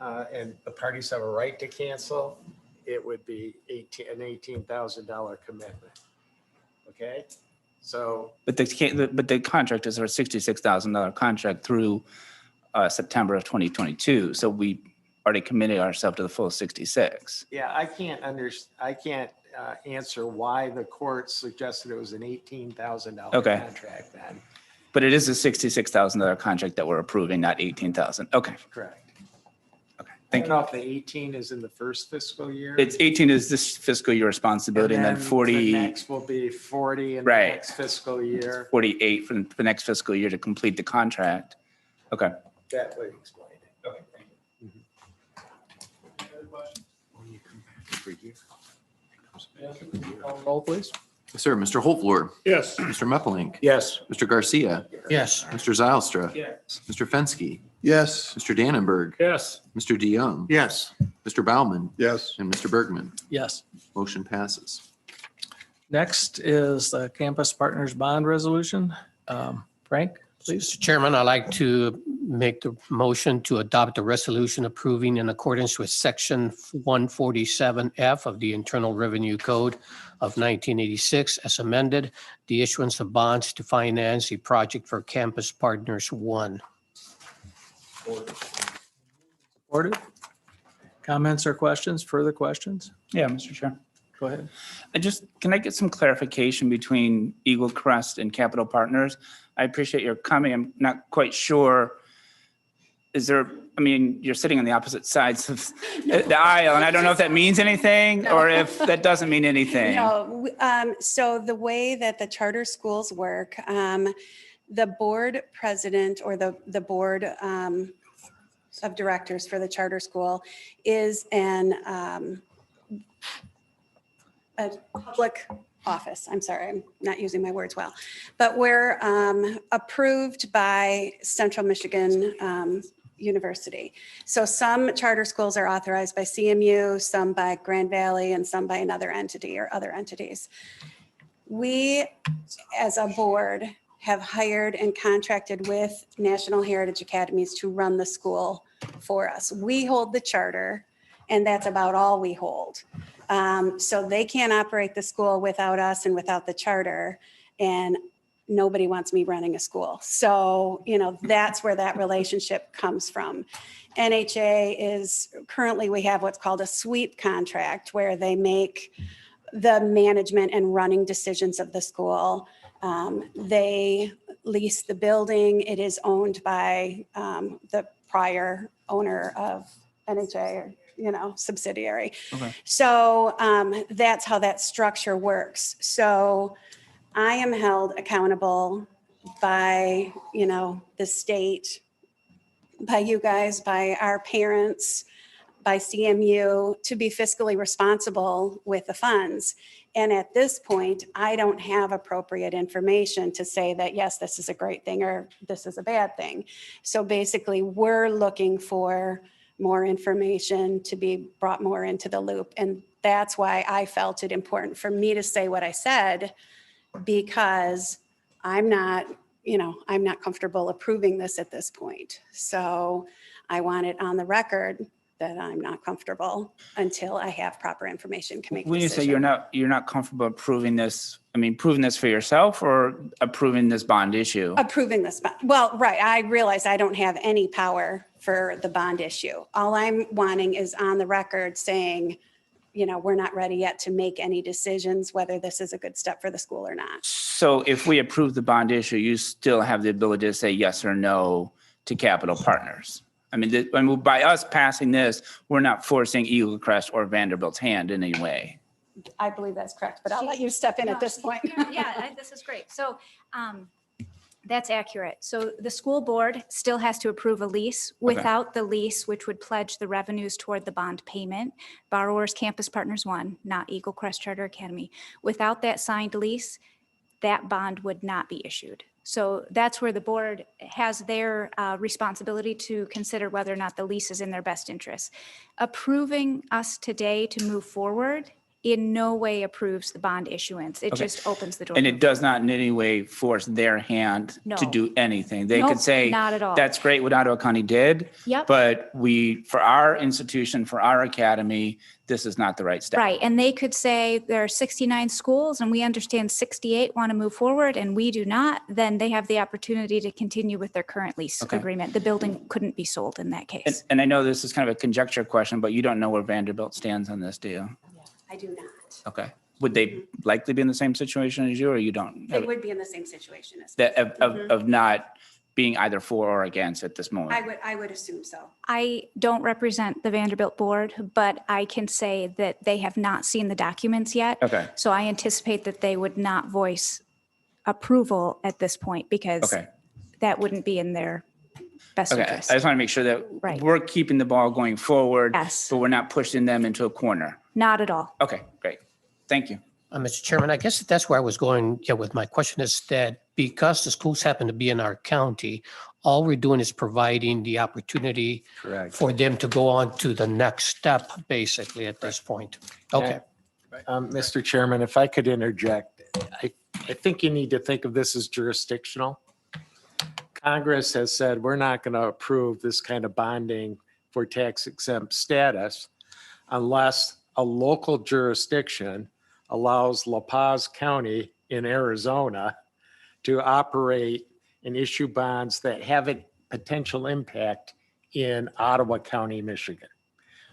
and the parties have a right to cancel, it would be an $18,000 commitment. Okay, so. But the contract is our $66,000 contract through September of 2022. So we already committed ourselves to the full 66. Yeah, I can't answer why the court suggested it was an $18,000 Okay. contract then. But it is a $66,000 contract that we're approving, not 18,000. Okay. Correct. Okay. I Thank don't you. know if the 18 is in the first fiscal year. It's 18 is this fiscal year responsibility, and then The 40, next will be 40 in the Right. next fiscal year. 48 for the next fiscal year to complete the contract. Okay. That would explain it. Okay. Roll, please. Yes, sir. Mr. Holtvluwer. Yes. Mr. Meppelink. Yes. Mr. Garcia. Yes. Mr. Zylstra. Yes. Mr. Fensky. Yes. Mr. Dannenberg. Yes. Mr. DeYoung. Yes. Mr. Baumann. Yes. And Mr. Bergman. Yes. Motion passes. Next is the Campus Partners Bond Resolution. Frank, please. Mr. Chairman, I'd like to make the motion to adopt a resolution approving in accordance with Section 147F of the Internal Revenue Code of 1986 as amended, the issuance of bonds to finance a project for Campus Partners 1. Supported. Comments or questions? Further questions? Yeah, Mr. Chair. Go ahead. Can I get some clarification between Eagle Crest and Capital Partners? I appreciate your coming. I'm not quite sure. Is there, I mean, you're sitting on the opposite sides of the aisle, and I don't know if that means anything or if that doesn't mean anything. No, so the way that the charter schools work, the board president or the board of directors for the charter school is a public office. I'm sorry, I'm not using my words well. But we're approved by Central Michigan University. So some charter schools are authorized by CMU, some by Grand Valley, and some by another entity or other entities. We, as a board, have hired and contracted with National Heritage Academies to run the school for us. We hold the charter, and that's about all we hold. So they can't operate the school without us and without the charter, and nobody wants me running a school. So, that's where that relationship comes from. NHA is currently, we have what's called a sweep contract where they make the management and running decisions of the school. They lease the building. It is owned by the prior owner of NHA, or subsidiary. Okay. So that's how that structure works. So I am held accountable by, the state, by you guys, by our parents, by CMU to be fiscally responsible with the funds. And at this point, I don't have appropriate information to say that, yes, this is a great thing or this is a bad thing. So basically, we're looking for more information to be brought more into the loop. And that's why I felt it important for me to say what I said, because I'm not comfortable approving this at this point. So I want it on the record that I'm not comfortable until I have proper information to make a When you say decision. you're not comfortable approving this, approving this for yourself or approving this bond issue? Approving this bond. Well, right, I realize I don't have any power for the bond issue. All I'm wanting is on the record saying, we're not ready yet to make any decisions whether this is a good step for the school or not. So if we approve the bond issue, you still have the ability to say yes or no to Capital Partners. By us passing this, we're not forcing Eagle Crest or Vanderbilt's hand in any way. I believe that's correct, but I'll let you step in at this point. Yeah, this is great. So that's accurate. So the school board still has to approve a lease. Without the lease, which would pledge the revenues toward the bond payment, borrowers Campus Partners 1, not Eagle Crest Charter Academy. Without that signed lease, that bond would not be issued. So that's where the board has their responsibility to consider whether or not the lease is in their best interest. Approving us today to move forward in no way approves the bond issuance. It just opens the door. And it does not in any way force their hand to No. do anything. They Nope, could say, not at all. that's great what Ottawa County did. Yep. But for our institution, for our academy, this is not the right step. Right, and they could say there are 69 schools and we understand 68 want to move forward and we do not, then they have the opportunity to continue with their current lease agreement. The building couldn't be sold in that case. And I know this is kind of a conjecture question, but you don't know where Vanderbilt stands on this, do you? I do not. Okay. would they likely be in the same situation as you, or you don't? They would be in the same situation as. That Mhm. of not being either for or against at this moment? I would assume so. I don't represent the Vanderbilt board, but I can say that they have not seen the documents yet. Okay. So I anticipate that they would not voice approval at this point because Okay. that wouldn't be in their best Okay, I interest. just want to make sure that Right. we're keeping the ball going forward. Yes. But we're not pushing them into a corner. Not at all. Okay, great. Thank you. Mr. Chairman, I guess that's where I was going with my question is that because the schools happen to be in our county, all we're doing is providing the opportunity for them to go on to the next step, basically, at this point. Okay. Mr. Chairman, if I could interject, I think you need to think of this as jurisdictional. Congress has said, we're not going to approve this kind of bonding for tax exempt status unless a local jurisdiction allows La Paz County in Arizona to operate and issue bonds that have a potential impact in Ottawa County, Michigan.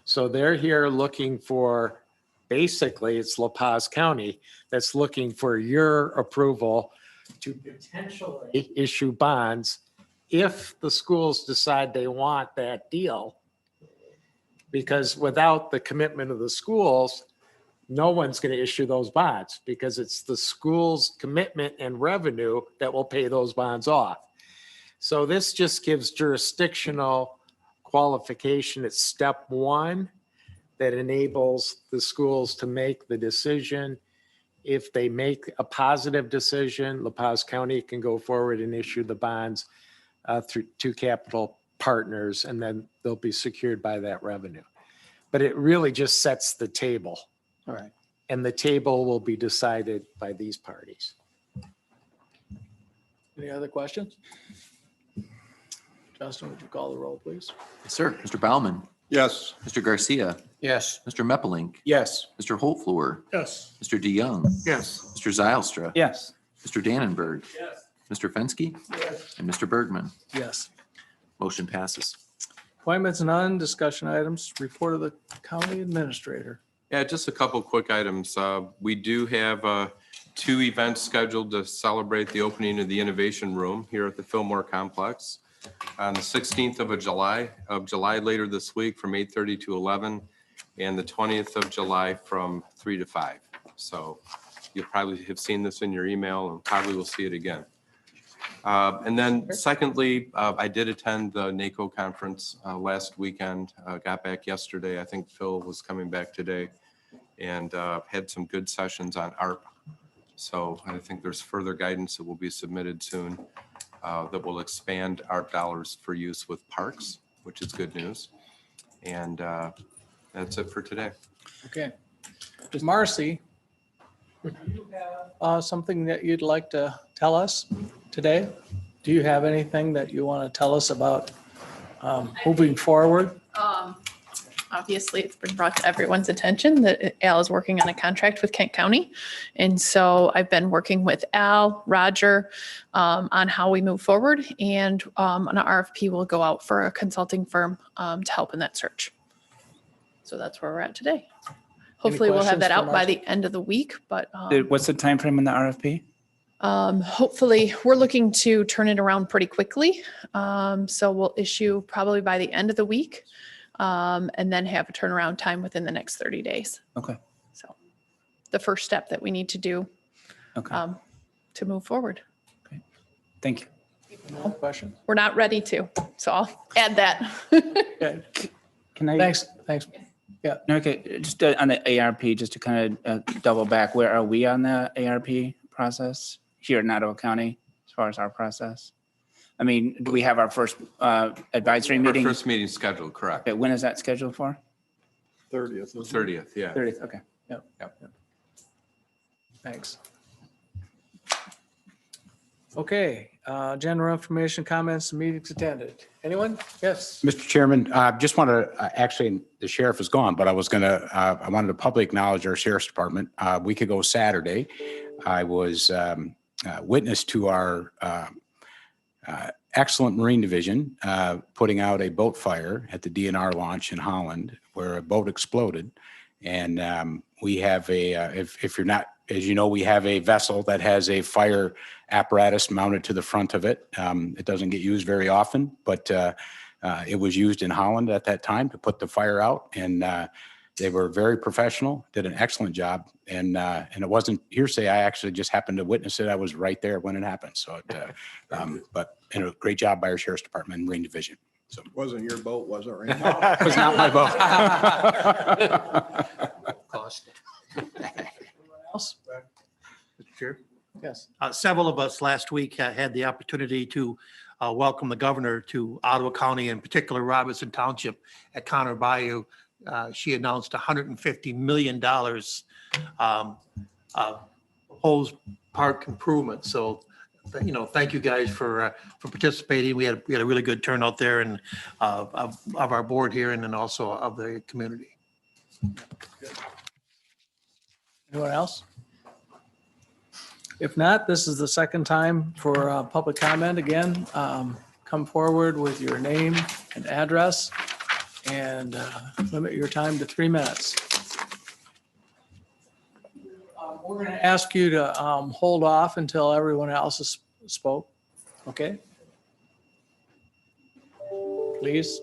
So they're here looking for, basically, it's La Paz County that's looking for your approval to potentially issue bonds if the schools decide they want that deal. Because without the commitment of the schools, no one's going to issue those bonds because it's the school's commitment and revenue that will pay those bonds off. So this just gives jurisdictional qualification at step one that enables the schools to make the decision. If they make a positive decision, La Paz County can go forward and issue the bonds through two capital partners, and then they'll be secured by that revenue. But it really just sets the table. All right. And the table will be decided by these parties. Any other questions? Justin, would you call the roll, please? Yes, sir. Mr. Baumann. Yes. Mr. Garcia. Yes. Mr. Meppelink. Yes. Mr. Holtfluer. Yes. Mr. DeYoung. Yes. Mr. Zylstra. Yes. Mr. Dannenberg. Yes. Mr. Fensky. Yes. And Mr. Bergman. Yes. Motion passes. Appointments none, discussion items, report of the county administrator. Yeah, just a couple quick items. We do have 2 events scheduled to celebrate the opening of the Innovation Room here at the Fillmore Complex on the 16th of July later this week from 8:30 to 11, and the 20th of July from 3 to 5. So you'll probably have seen this in your email and probably will see it again. And then secondly, I did attend the NACO conference last weekend, got back yesterday. I think Phil was coming back today, and had some good sessions on ARP. So I think there's further guidance that will be submitted soon that will expand ARP dollars for use with parks, which is good news. And that's it for today. Okay. Marcy, do you have something that you'd like to tell us today? Do you have anything that you want to tell us about moving forward? Obviously, it's been brought to everyone's attention that Al is working on a contract with Kent County. And so I've been working with Al, Roger, on how we move forward. And an RFP will go out for a consulting firm to help in that search. So that's where we're at today. Hopefully we'll have questions that for out by Marcy? the end of the week, but What's the time frame on the RFP? hopefully we're looking to turn it around pretty quickly. So we'll issue probably by the end of the week. And then have a turnaround time within the next 30 days. Okay. So the first step that we need to do to move forward. Thank you. No question? We're not ready to, so I'll add that. Can I? Thanks. Yeah. Okay, just on the ARP, just to kind of double back, where are we on the ARP process here in Ottawa County as far as our process? I mean, do we have our first advisory meeting? Our first meeting scheduled, correct. Okay, when is that scheduled for? 30th. 30th, yeah. 30th, okay. Yep. Yep. Thanks. Okay, general information, comments, meetings attended. Anyone? Yes. Mr. Chairman, I just want to, actually, the sheriff is gone, but I wanted to publicly acknowledge our sheriff's department. A week ago Saturday, I was witness to our excellent Marine Division putting out a boat fire at the DNR launch in Holland where a boat exploded. And we have if you're not, as you know, we have a vessel that has a fire apparatus mounted to the front of it. It doesn't get used very often, but it was used in Holland at that time to put the fire out. And they were very professional, did an excellent job. And it wasn't hearsay. I actually just happened to witness it. I was right there when it happened. So, but a great job by our Sheriff's Department and Marine Division. So It wasn't your boat, was it, Randy? it was not my boat. Cost. Else? Mr. Chair. Yes. Several of us last week had the opportunity to welcome the governor to Ottawa County, in particular Robertson Township at Connor Bayou. She announced $150 million proposed park improvements. So, thank you guys for participating. We had a really good turnout there, and of our board here, and then also of the community. Anyone else? If not, this is the second time for public comment. Again, come forward with your name and address and limit your time to 3 minutes. We're going to ask you to hold off until everyone else has spoke. Okay? Please.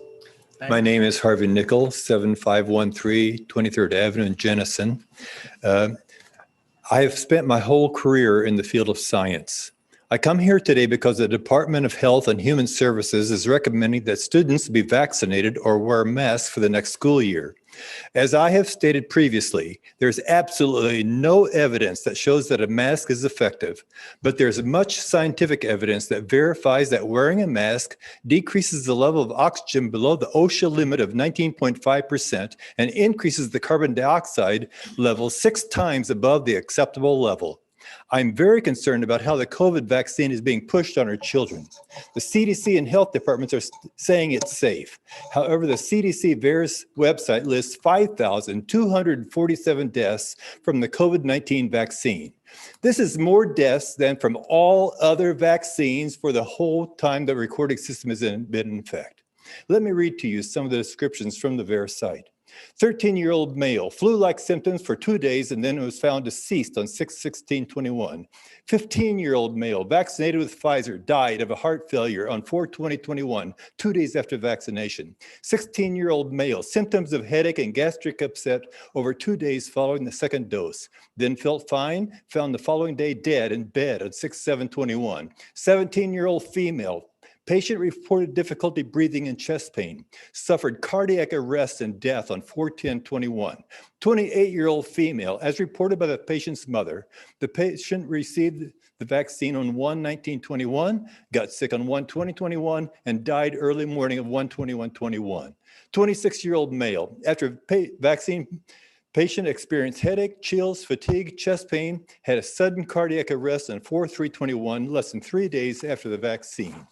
My name is Harvey Nickel, 7513 23rd Avenue in Jenison. I have spent my whole career in the field of science. I come here today because the Department of Health and Human Services is recommending that students be vaccinated or wear masks for the next school year. As I have stated previously, there's absolutely no evidence that shows that a mask is effective, but there's much scientific evidence that verifies that wearing a mask decreases the level of oxygen below the OSHA limit of 19.5% and increases the carbon dioxide level 6 times above the acceptable level. I'm very concerned about how the COVID vaccine is being pushed on our children. The CDC and health departments are saying it's safe. However, the CDC VAERS website lists 5,247 deaths from the COVID-19 vaccine. This is more deaths than from all other vaccines for the whole time the recording system has been in effect. Let me read to you some of the descriptions from the VAERS site. 13-year-old male, flu-like symptoms for 2 days and then was found deceased on 6/16/21. 15-year-old male, vaccinated with Pfizer, died of a heart failure on 4/20/21, 2 days after vaccination. 16-year-old male, symptoms of headache and gastric upset over 2 days following the second dose. Then felt fine, found the following day dead in bed on 6/7/21. 17-year-old female, patient reported difficulty breathing and chest pain, suffered cardiac arrest and death on 4/10/21. 28-year-old female, as reported by the patient's mother, the patient received the vaccine on 1/19/21, got sick on 1/20/21, and died early morning of 1/21/21. 26-year-old male, after vaccine patient experienced headache, chills, fatigue, chest pain, had a sudden cardiac arrest on 4/3/21, less than 3 days after the vaccine.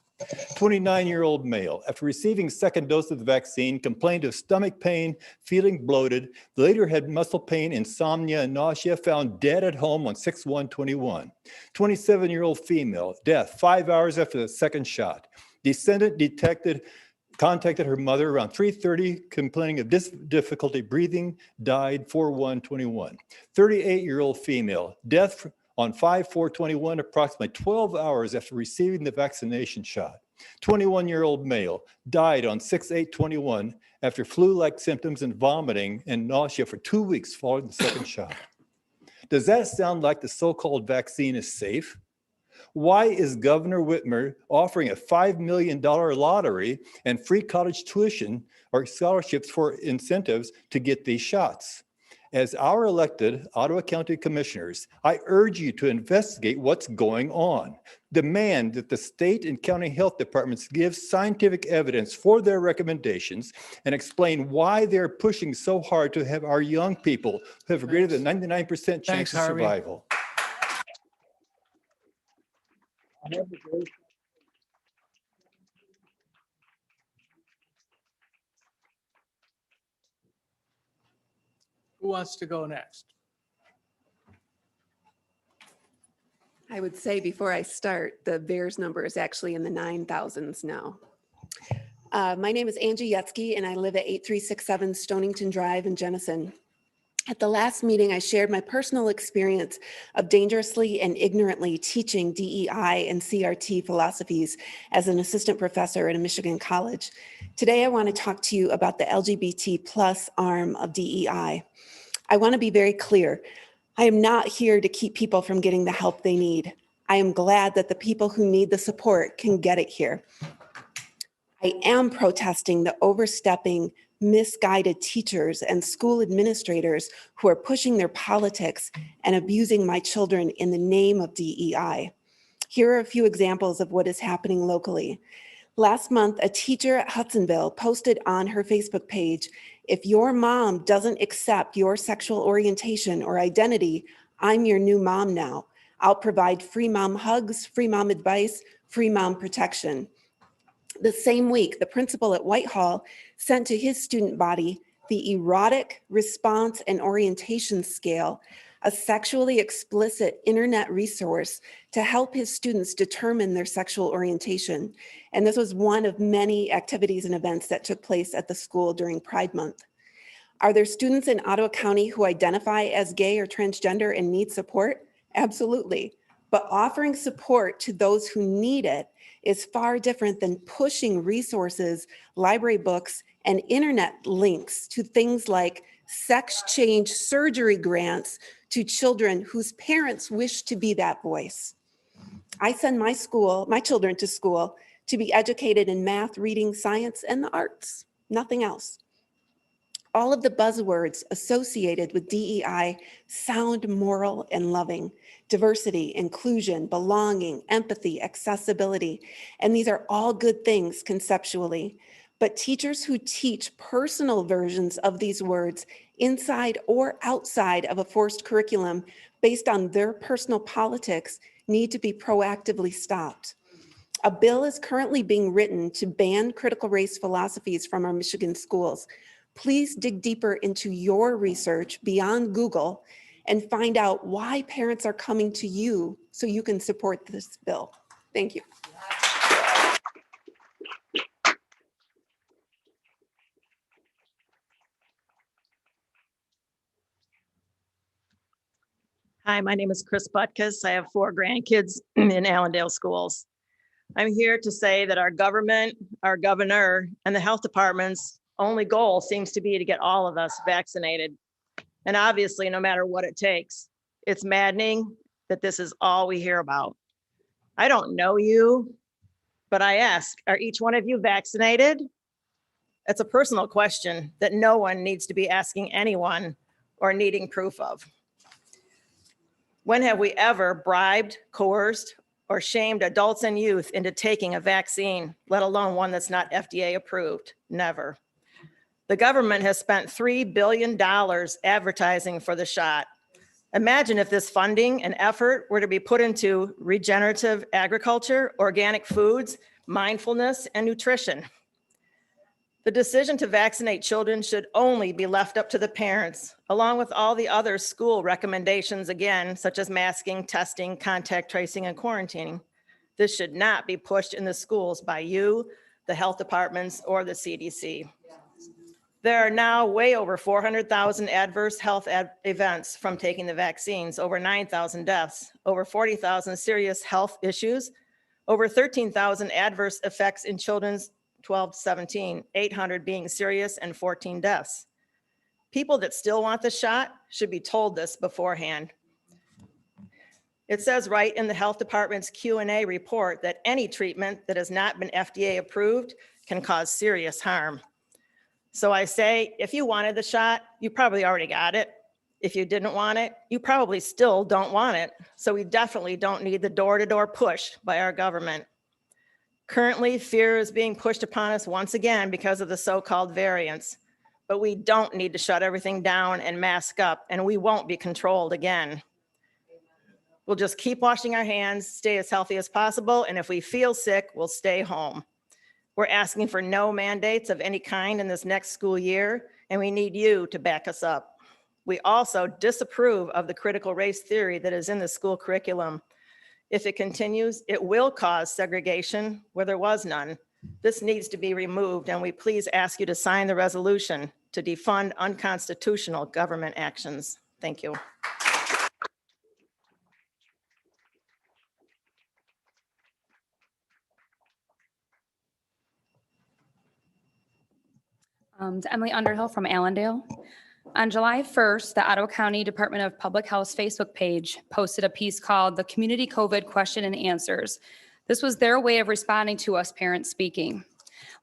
29-year-old male, after receiving second dose of the vaccine, complained of stomach pain, feeling bloated, later had muscle pain, insomnia, and nausea, found dead at home on 6/1/21. 27-year-old female, death 5 hours after the second shot. Descendant contacted her mother around 3:30, complaining of difficulty breathing, died 4/1/21. 38-year-old female, death on 5/4/21, approximately 12 hours after receiving the vaccination shot. 21-year-old male died on 6/8/21 after flu-like symptoms and vomiting and nausea for 2 weeks following the second shot. Does that sound like the so-called vaccine is safe? Why is Governor Whitmer offering a $5 million lottery and free college tuition or scholarships for incentives to get these shots? As our elected Ottawa County Commissioners, I urge you to investigate what's going on. Demand that the state and county health departments give scientific evidence for their recommendations and explain why they're pushing so hard to have our young people who have a greater than 99% chance of survival. Who wants to go next? I would say before I start, the VAERS number is actually in the 9,000s now. My name is Angie Yetzke, and I live at 8367 Stonington Drive in Jenison. At the last meeting, I shared my personal experience of dangerously and ignorantly teaching DEI and CRT philosophies as an assistant professor at a Michigan college. Today, I want to talk to you about the LGBT plus arm of DEI. I want to be very clear. I am not here to keep people from getting the help they need. I am glad that the people who need the support can get it here. I am protesting the overstepping, misguided teachers and school administrators who are pushing their politics and abusing my children in the name of DEI. Here are a few examples of what is happening locally. Last month, a teacher at Hudsonville posted on her Facebook page, "If your mom doesn't accept your sexual orientation or identity, I'm your new mom now. I'll provide free mom hugs, free mom advice, free mom protection." The same week, the principal at Whitehall sent to his student body the Erotic Response and Orientation Scale, a sexually explicit internet resource to help his students determine their sexual orientation. And this was one of many activities and events that took place at the school during Pride Month. Are there students in Ottawa County who identify as gay or transgender and need support? Absolutely. But offering support to those who need it is far different than pushing resources, library books, and internet links to things like sex change surgery grants to children whose parents wish to be that voice. I send my children to school to be educated in math, reading, science, and the arts, nothing else. All of the buzzwords associated with DEI sound moral and loving: diversity, inclusion, belonging, empathy, accessibility. And these are all good things conceptually. But teachers who teach personal versions of these words inside or outside of a forced curriculum based on their personal politics need to be proactively stopped. A bill is currently being written to ban critical race philosophies from our Michigan schools. Please dig deeper into your research beyond Google and find out why parents are coming to you so you can support this bill. Thank you. Hi, my name is Chris Butkus. I have 4 grandkids in Allendale schools. I'm here to say that our government, our governor, and the health department's only goal seems to be to get all of us vaccinated. And obviously, no matter what it takes, it's maddening that this is all we hear about. I don't know you, but I ask, are each one of you vaccinated? That's a personal question that no one needs to be asking anyone or needing proof of. When have we ever bribed, coerced, or shamed adults and youth into taking a vaccine, let alone one that's not FDA approved? Never. The government has spent $3 billion advertising for the shot. Imagine if this funding and effort were to be put into regenerative agriculture, organic foods, mindfulness, and nutrition. The decision to vaccinate children should only be left up to the parents, along with all the other school recommendations, again, such as masking, testing, contact tracing, and quarantining. This should not be pushed in the schools by you, the health departments, or the CDC. There are now way over 400,000 adverse health events from taking the vaccines, over 9,000 deaths, over 40,000 serious health issues, over 13,000 adverse effects in children's 12 to 17, 800 being serious, and 14 deaths. People that still want the shot should be told this beforehand. It says right in the health department's Q&A report that any treatment that has not been FDA approved can cause serious harm. So I say, if you wanted the shot, you probably already got it. If you didn't want it, you probably still don't want it. So we definitely don't need the door-to-door push by our government. Currently, fear is being pushed upon us once again because of the so-called variants, but we don't need to shut everything down and mask up, and we won't be controlled again. We'll just keep washing our hands, stay as healthy as possible, and if we feel sick, we'll stay home. We're asking for no mandates of any kind in this next school year, and we need you to back us up. We also disapprove of the critical race theory that is in the school curriculum. If it continues, it will cause segregation where there was none. This needs to be removed, and we please ask you to sign the resolution to defund unconstitutional government actions. Thank you. To Emily Underhill from Allendale. On July 1st, the Ottawa County Department of Public Health's Facebook page posted a piece called "The Community COVID Question and Answers." This was their way of responding to us parents speaking.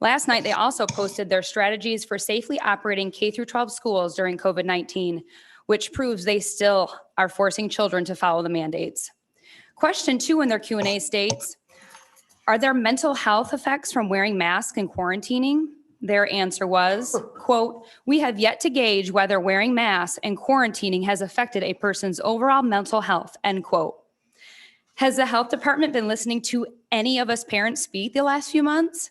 Last night, they also posted their strategies for safely operating K-12 schools during COVID-19, which proves they still are forcing children to follow the mandates. Question 2 in their Q&A states, "Are there mental health effects from wearing masks and quarantining?" Their answer was, quote, "We have yet to gauge whether wearing masks and quarantining has affected a person's overall mental health," end quote. Has the health department been listening to any of us parents speak the last few months?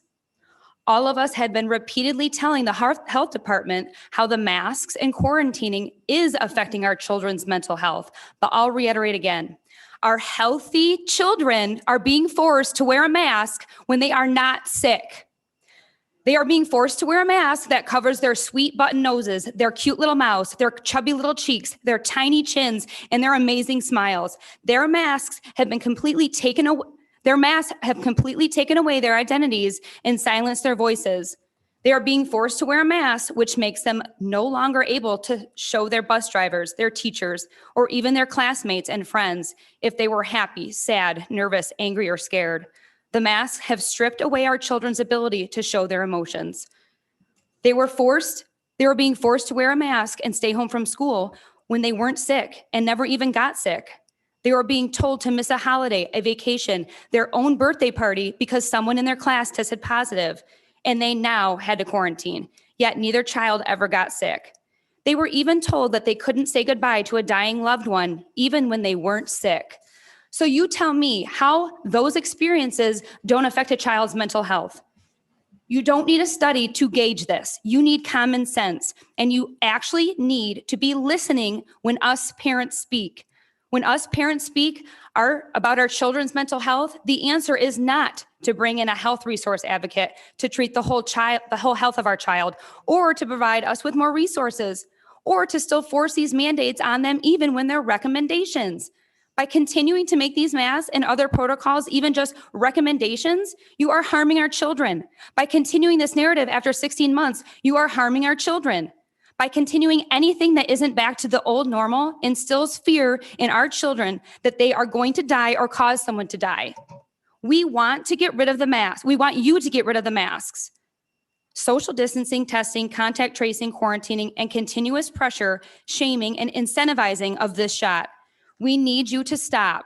All of us had been repeatedly telling the health department how the masks and quarantining is affecting our children's mental health. But I'll reiterate again, our healthy children are being forced to wear a mask when they are not sick. They are being forced to wear a mask that covers their sweet button noses, their cute little mouths, their chubby little cheeks, their tiny chins, and their amazing smiles. Their masks have been completely taken away. Their masks have completely taken away their identities and silenced their voices. They are being forced to wear a mask, which makes them no longer able to show their bus drivers, their teachers, or even their classmates and friends if they were happy, sad, nervous, angry, or scared. The masks have stripped away our children's ability to show their emotions. They were being forced to wear a mask and stay home from school when they weren't sick and never even got sick. They were being told to miss a holiday, a vacation, their own birthday party because someone in their class tested positive, and they now had to quarantine, yet neither child ever got sick. They were even told that they couldn't say goodbye to a dying loved one, even when they weren't sick. So you tell me how those experiences don't affect a child's mental health. You don't need a study to gauge this. You need common sense, and you actually need to be listening when us parents speak. When us parents speak about our children's mental health, the answer is not to bring in a health resource advocate to treat the whole health of our child, or to provide us with more resources, or to still force these mandates on them even when they're recommendations. By continuing to make these masks and other protocols even just recommendations, you are harming our children. By continuing this narrative after 16 months, you are harming our children. By continuing anything that isn't back to the old normal instills fear in our children that they are going to die or cause someone to die. We want to get rid of the masks. We want you to get rid of the masks. Social distancing, testing, contact tracing, quarantining, and continuous pressure, shaming, and incentivizing of this shot. We need you to stop.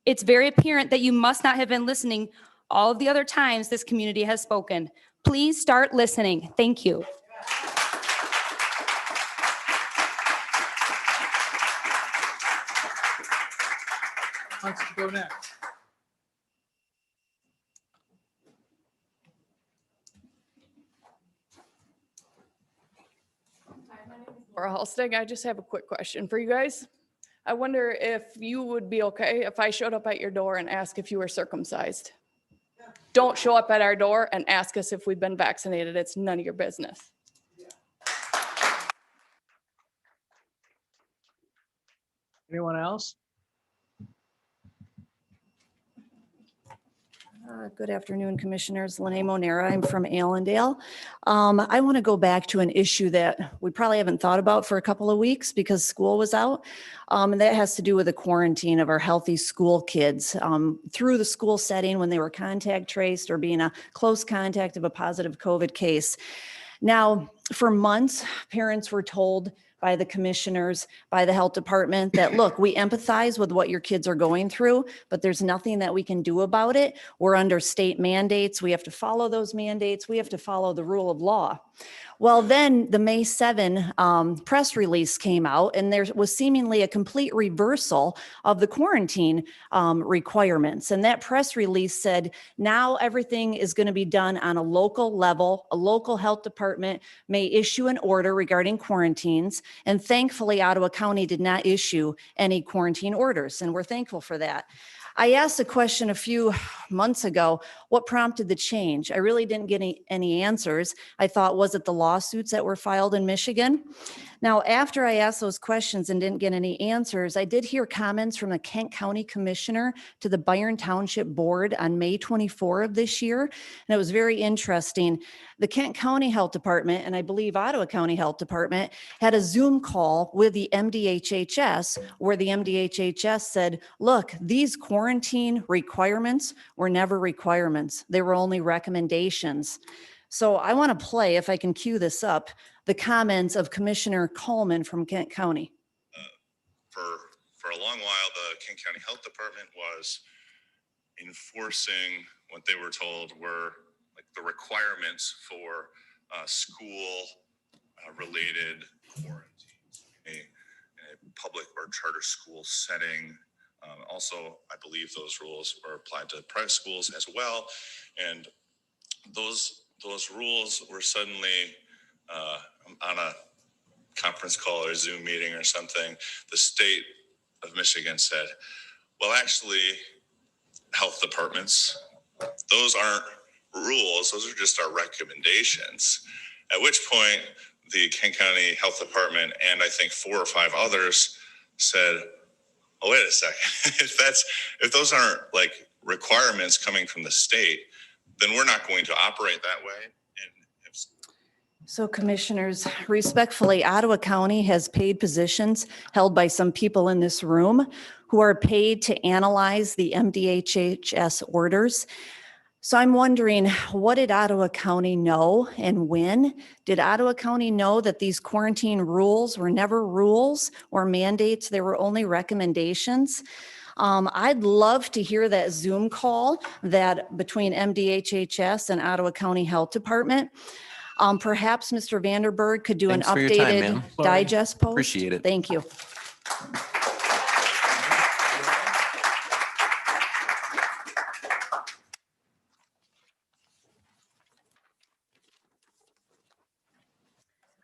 It's very apparent that you must not have been listening all of the other times this community has spoken. Please start listening. Thank you. Wants to go next? Laura Halstig, I just have a quick question for you guys. I wonder if you would be okay if I showed up at your door and asked if you were circumcised. Don't show up at our door and ask us if we've been vaccinated. It's none of your business. Anyone else? Good afternoon, Commissioners. Lene Monera, I'm from Allendale. I want to go back to an issue that we probably haven't thought about for a couple of weeks because school was out. And that has to do with the quarantine of our healthy school kids through the school setting when they were contact traced or being a close contact of a positive COVID case. Now, for months, parents were told by the commissioners, by the health department that, look, we empathize with what your kids are going through, but there's nothing that we can do about it. We're under state mandates. We have to follow those mandates. We have to follow the rule of law. Well, then the May 7 press release came out, and there was seemingly a complete reversal of the quarantine requirements. And that press release said, now everything is going to be done on a local level. A local health department may issue an order regarding quarantines. And thankfully, Ottawa County did not issue any quarantine orders, and we're thankful for that. I asked a question a few months ago, what prompted the change? I really didn't get any answers. I thought, was it the lawsuits that were filed in Michigan? Now, after I asked those questions and didn't get any answers, I did hear comments from the Kent County Commissioner to the Byron Township Board on May 24 of this year. And it was very interesting. The Kent County Health Department, and I believe Ottawa County Health Department, had a Zoom call with the MDHHS where the MDHHS said, look, these quarantine requirements were never requirements. They were only recommendations. So I want to play, if I can cue this up, the comments of Commissioner Coleman from Kent County. For a long while, the Kent County Health Department was enforcing what they were told were like the requirements for school related quarantines in a public or charter school setting. Also, I believe those rules were applied to private schools as well. And those rules were suddenly on a conference call or Zoom meeting or something, the state of Michigan said, well, actually, health departments, those aren't rules, those are just our recommendations. At which point, the Kent County Health Department and I think 4 or 5 others said, oh, wait a second, if those aren't like requirements coming from the state, then we're not going to operate that way. So commissioners, respectfully, Ottawa County has paid positions held by some people in this room who are paid to analyze the MDHHS orders. So I'm wondering, what did Ottawa County know and when? Did Ottawa County know that these quarantine rules were never rules or mandates? They were only recommendations. I'd love to hear that Zoom call that between MDHHS and Ottawa County Health Department. Perhaps Mr. Vanderberg could do Thanks an for your time, updated ma'am. digest post. Appreciate it. Thank you.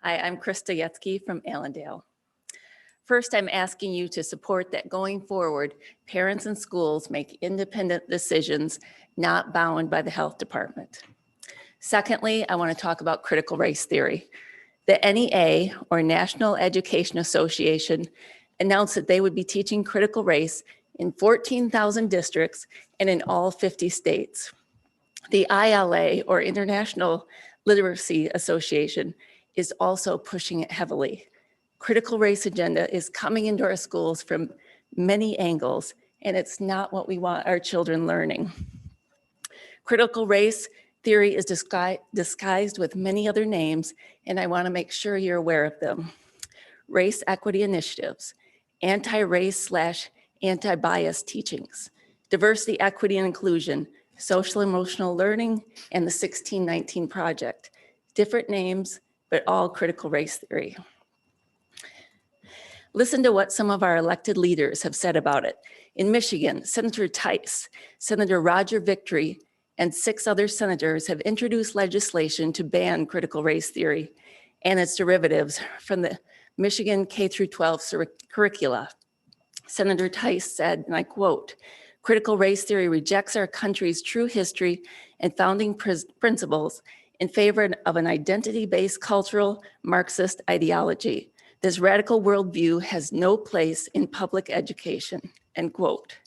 Hi, I'm Krista Yetzke from Allendale. First, I'm asking you to support that going forward, parents and schools make independent decisions not bound by the health department. Secondly, I want to talk about critical race theory. The NEA, or National Education Association, announced that they would be teaching critical race in 14,000 districts and in all 50 states. The ILA, or International Literacy Association, is also pushing it heavily. Critical race agenda is coming into our schools from many angles, and it's not what we want our children learning. Critical race theory is disguised with many other names, and I want to make sure you're aware of them. Race equity initiatives, anti-race/anti-bias teachings, diversity, equity, and inclusion, social emotional learning, and the 1619 Project. Different names, but all critical race theory. Listen to what some of our elected leaders have said about it. In Michigan, Senator Tice, Senator Roger Victory, and 6 other senators have introduced legislation to ban critical race theory and its derivatives from the Michigan K-12 curricula. Senator Tice said, and I quote, "Critical race theory rejects our country's true history and founding principles in favor of an identity-based cultural Marxist ideology. This radical worldview has no place in public education," end quote.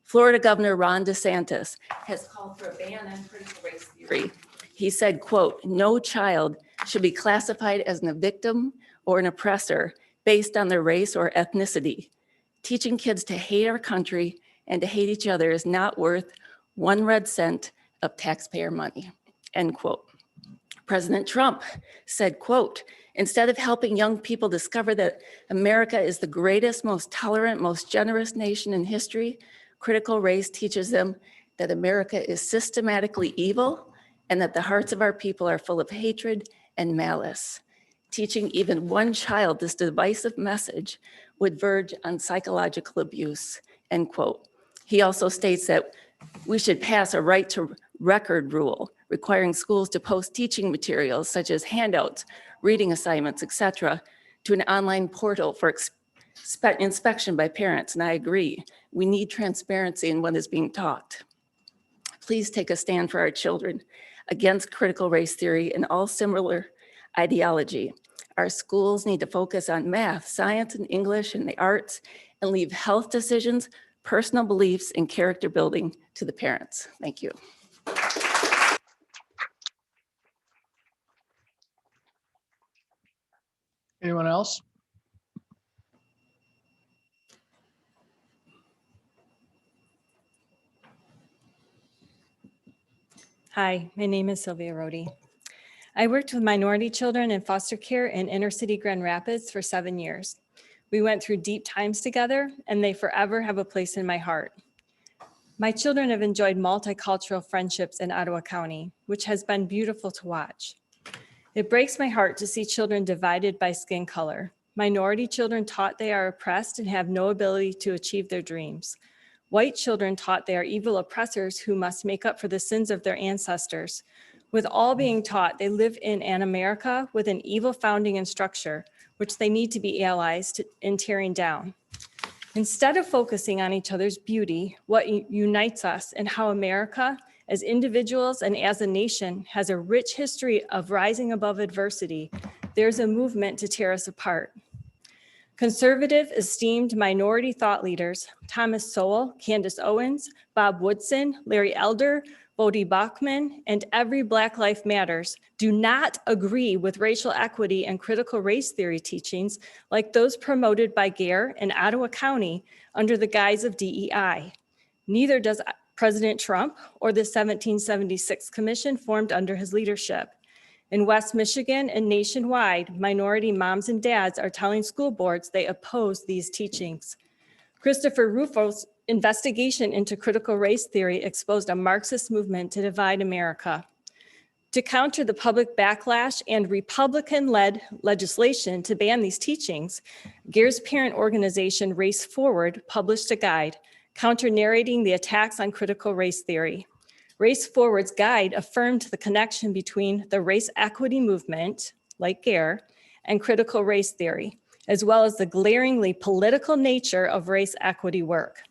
Florida Governor Ron DeSantis has called for a ban on critical race theory. He said, quote, "No child should be classified as a victim or an oppressor based on their race or ethnicity. Teaching kids to hate our country and to hate each other is not worth 1 red cent of taxpayer money," end quote. President Trump said, quote, "Instead of helping young people discover that America is the greatest, most tolerant, most generous nation in history, critical race teaches them that America is systematically evil and that the hearts of our people are full of hatred and malice. Teaching even one child this divisive message would verge on psychological abuse," end quote. He also states that we should pass a right to record rule requiring schools to post teaching materials such as handouts, reading assignments, etc., to an online portal for Inspection by parents, and I agree. We need transparency in what is being taught. Please take a stand for our children against critical race theory and all similar ideology. Our schools need to focus on math, science, and English and the arts, and leave health decisions, personal beliefs, and character building to the parents. Thank you. Anyone else? Hi, my name is Sylvia Rhodey. I worked with minority children in foster care in inner city Grand Rapids for 7 years. We went through deep times together, and they forever have a place in my heart. My children have enjoyed multicultural friendships in Ottawa County, which has been beautiful to watch. It breaks my heart to see children divided by skin color. Minority children taught they are oppressed and have no ability to achieve their dreams. White children taught they are evil oppressors who must make up for the sins of their ancestors. With all being taught, they live in an America with an evil founding and structure, which they need to be allies in tearing down. Instead of focusing on each other's beauty, what unites us and how America, as individuals and as a nation, has a rich history of rising above adversity, there's a movement to tear us apart. Conservative, esteemed minority thought leaders, Thomas Sowell, Candace Owens, Bob Woodson, Larry Elder, Bodie Bachman, and every Black Life Matters do not agree with racial equity and critical race theory teachings like those promoted by Gare in Ottawa County under the guise of DEI. Neither does President Trump or the 1776 Commission formed under his leadership. In West Michigan and nationwide, minority moms and dads are telling school boards they oppose these teachings. Christopher Rufo's investigation into critical race theory exposed a Marxist movement to divide America. To counter the public backlash and Republican-led legislation to ban these teachings, Gare's parent organization Race Forward published a guide, counter-narrating the attacks on critical race theory. Race Forward's guide affirmed the connection between the race equity movement, like Gare, and critical race theory, as well as the glaringly political nature of race equity work.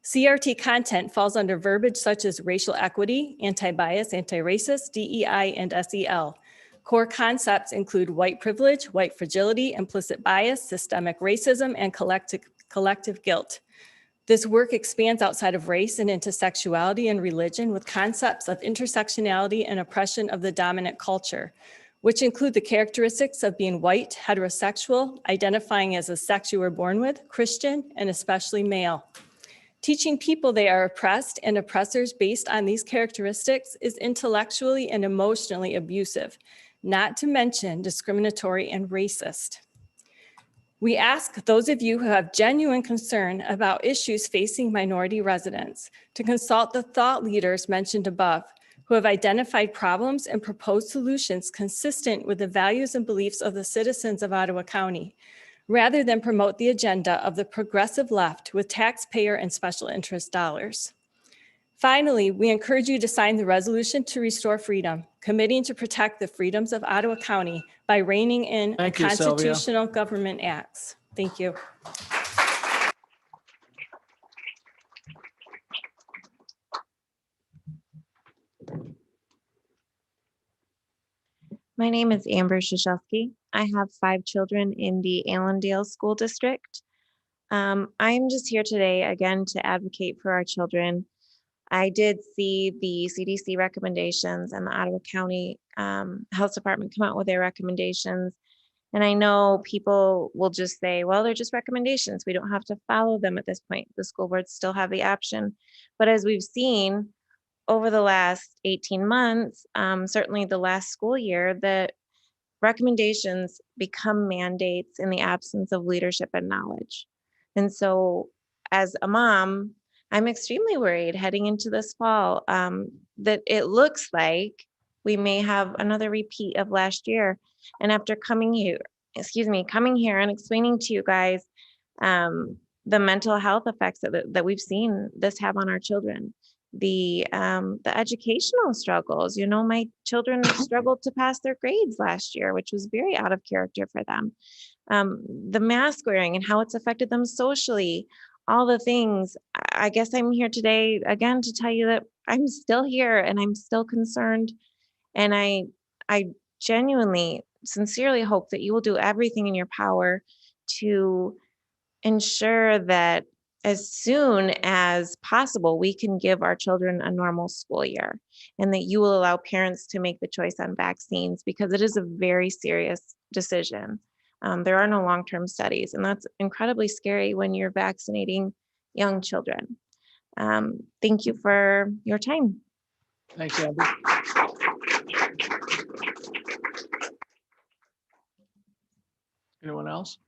CRT content falls under verbiage such as racial equity, anti-bias, anti-racist, DEI, and SEL. Core concepts include white privilege, white fragility, implicit bias, systemic racism, and collective guilt. This work expands outside of race and into sexuality and religion with concepts of intersectionality and oppression of the dominant culture, which include the characteristics of being white, heterosexual, identifying as a sex you were born with, Christian, and especially male. Teaching people they are oppressed and oppressors based on these characteristics is intellectually and emotionally abusive, not to mention discriminatory and racist. We ask those of you who have genuine concern about issues facing minority residents to consult the thought leaders mentioned above, who have identified problems and proposed solutions consistent with the values and beliefs of the citizens of Ottawa County, rather than promote the agenda of the progressive left with taxpayer and special interest dollars. Finally, we encourage you to sign the resolution to restore freedom, committing to protect the freedoms of Ottawa County by reining in Thank you, Sylvia. constitutional government acts. Thank you. My name is Amber Shashelsky. I have 5 children in the Allendale School District. I'm just here today again to advocate for our children. I did see the CDC recommendations and the Ottawa County Health Department come out with their recommendations. And I know people will just say, well, they're just recommendations. We don't have to follow them at this point. The school boards still have the option. But as we've seen over the last 18 months, certainly the last school year, that recommendations become mandates in the absence of leadership and knowledge. And so as a mom, I'm extremely worried heading into this fall that it looks like we may have another repeat of last year. And after coming here and explaining to you guys the mental health effects that we've seen this have on our children, the educational struggles. You know, my children struggled to pass their grades last year, which was very out of character for them. The mask wearing and how it's affected them socially, all the things. I guess I'm here today again to tell you that I'm still here and I'm still concerned. And I genuinely, sincerely hope that you will do everything in your power to ensure that as soon as possible, we can give our children a normal school year, and that you will allow parents to make the choice on vaccines, because it is a very serious decision. There are no long-term studies, and that's incredibly scary when you're vaccinating young children. Thank you for your time. Thanks, Abby. Anyone else?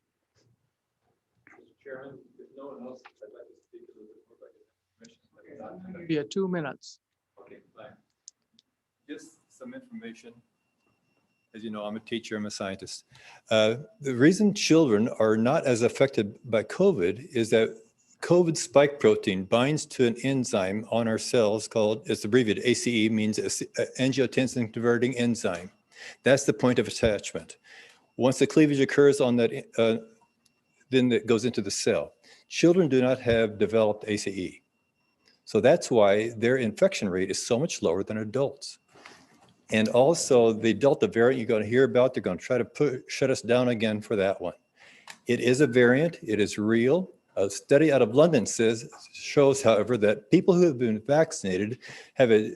Chairman, if no one else, I'd like to speak a little bit more about the commission. Yeah, 2 minutes. Okay, fine. Just some information. As you know, I'm a teacher, I'm a scientist. The reason children are not as affected by COVID is that COVID spike protein binds to an enzyme on our cells called, it's abbreviated ACE, means angiotensin converting enzyme. That's the point of attachment. Once the cleavage occurs on that, then it goes into the cell. Children do not have developed ACE. So that's why their infection rate is so much lower than adults. And also the Delta variant you're going to hear about, they're going to try to shut us down again for that one. It is a variant, it is real. A study out of London shows, however, that people who have been vaccinated have a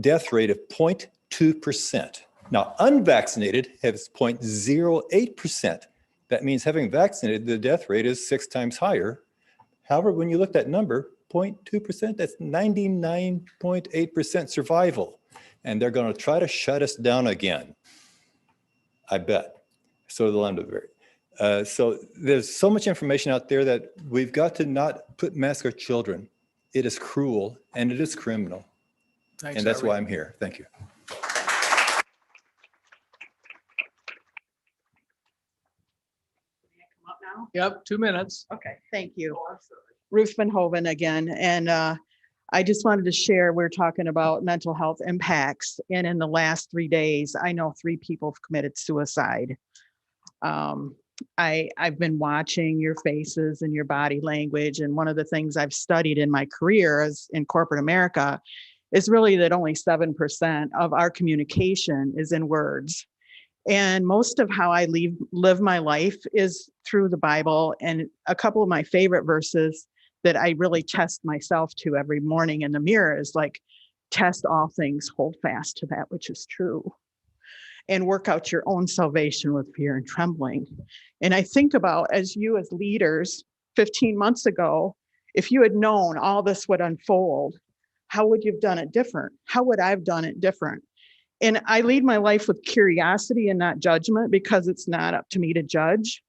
death rate of 0.2%. Now, unvaccinated has 0.08%. That means having vaccinated, the death rate is 6 times higher. However, when you look at that number, 0.2%, that's 99.8% survival. And they're going to try to shut us down again, I bet. So the Lambda variant. So there's so much information out there that we've got to not mask our children. It is cruel and it is criminal. Thanks, and that's Harvey. why I'm here. Thank you. Yep, 2 minutes. Okay, thank you. Ruth Van Hoven again. And I just wanted to share, we're talking about mental health impacts. And in the last 3 days, I know 3 people have committed suicide. I've been watching your faces and your body language. And one of the things I've studied in my career as in corporate America is really that only 7% of our communication is in words. And most of how I live my life is through the Bible. And a couple of my favorite verses that I really test myself to every morning in the mirror is like, test all things, hold fast to that which is true, and work out your own salvation with fear and trembling. And I think about, as you as leaders 15 months ago, if you had known all this would unfold, how would you have done it different? How would I have done it different? And I lead my life with curiosity and not judgment, because it's not up to me to judge.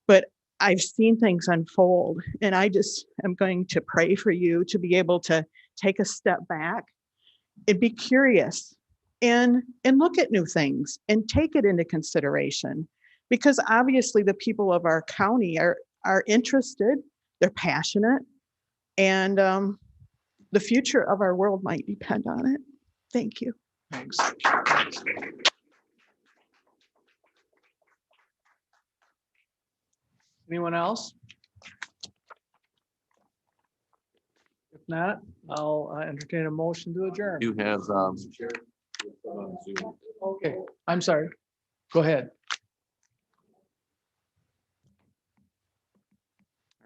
But I've seen things unfold, and I just am going to pray for you to be able to take a step back and be curious and look at new things and take it into consideration, because obviously the people of our county are interested, they're passionate, and the future of our world might depend on it. Thank you. Thanks. Anyone else? If not, I'll entertain a motion to adjourn. You have, Okay, I'm sorry. Go ahead.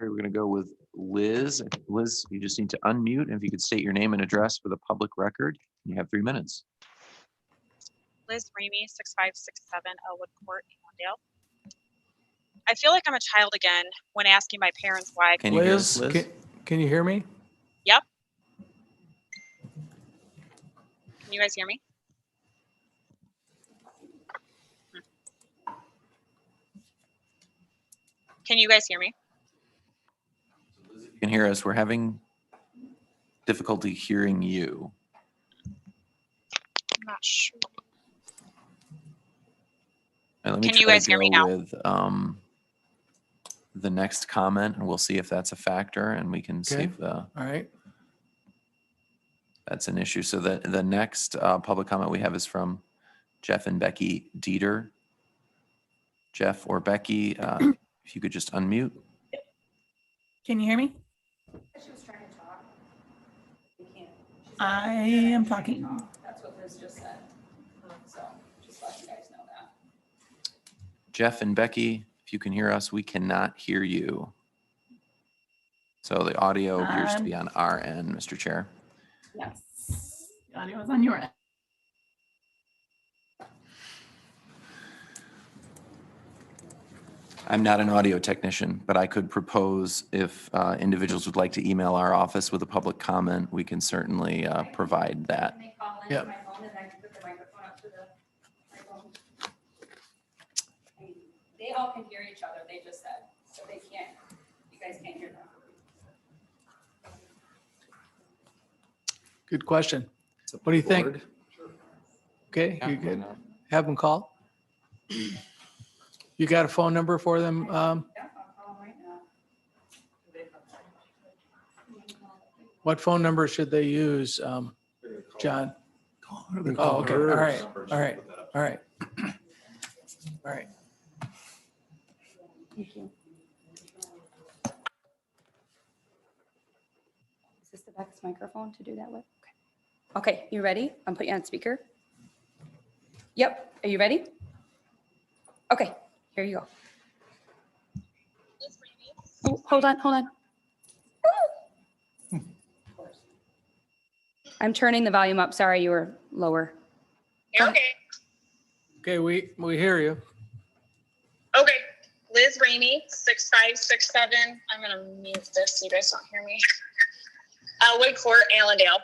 all right, we're going to go with Liz. Liz, you just need to unmute. And if you could state your name and address for the public record, you have 3 minutes. Liz Ramey, 6567 Elwood Court, Avondale. I feel like I'm a child again when asking my parents why. Can you hear us, Liz, Liz? can you hear me? Yep. Can you guys hear me? Can you guys hear me? You can hear us. We're having difficulty hearing you. I'm not sure. All right, let me Can you try to guys hear me go now? with the next comment, and we'll see if that's a factor, and we can see Okay. if All right. that's an issue. So the next public comment we have is from Jeff and Becky Dieter. Jeff or Becky, if you could just unmute. Can you hear me? I am talking. That's what Liz just said. So just let you guys know that. Jeff and Becky, if you can hear us, we cannot hear you. So the audio appears to be on our end, Mr. Chair. Yes. The audio is on your end. I'm not an audio technician, but I could propose if individuals would like to email our office with a public comment, we can certainly provide that. Yep. They all can hear each other, they just said, so they can't, you guys can't hear them. Good question. What do you think? Okay, Yeah, you why good? not? Have them call. You got a phone number for them? What phone number should they use, John? Oh, okay, all right, all right, all right. All right. Thank you. Is this the Beck's microphone to do that with? Okay. Okay, you ready? I'm putting you on speaker. Yep, are you ready? Okay, here you go. Oh, hold on, hold on. I'm turning the volume up. Sorry, you were lower. You're okay. Okay, we hear you. Okay. Liz Ramey, 6567. I'm going to mute this so you guys don't hear me. Elwood Court, Allendale.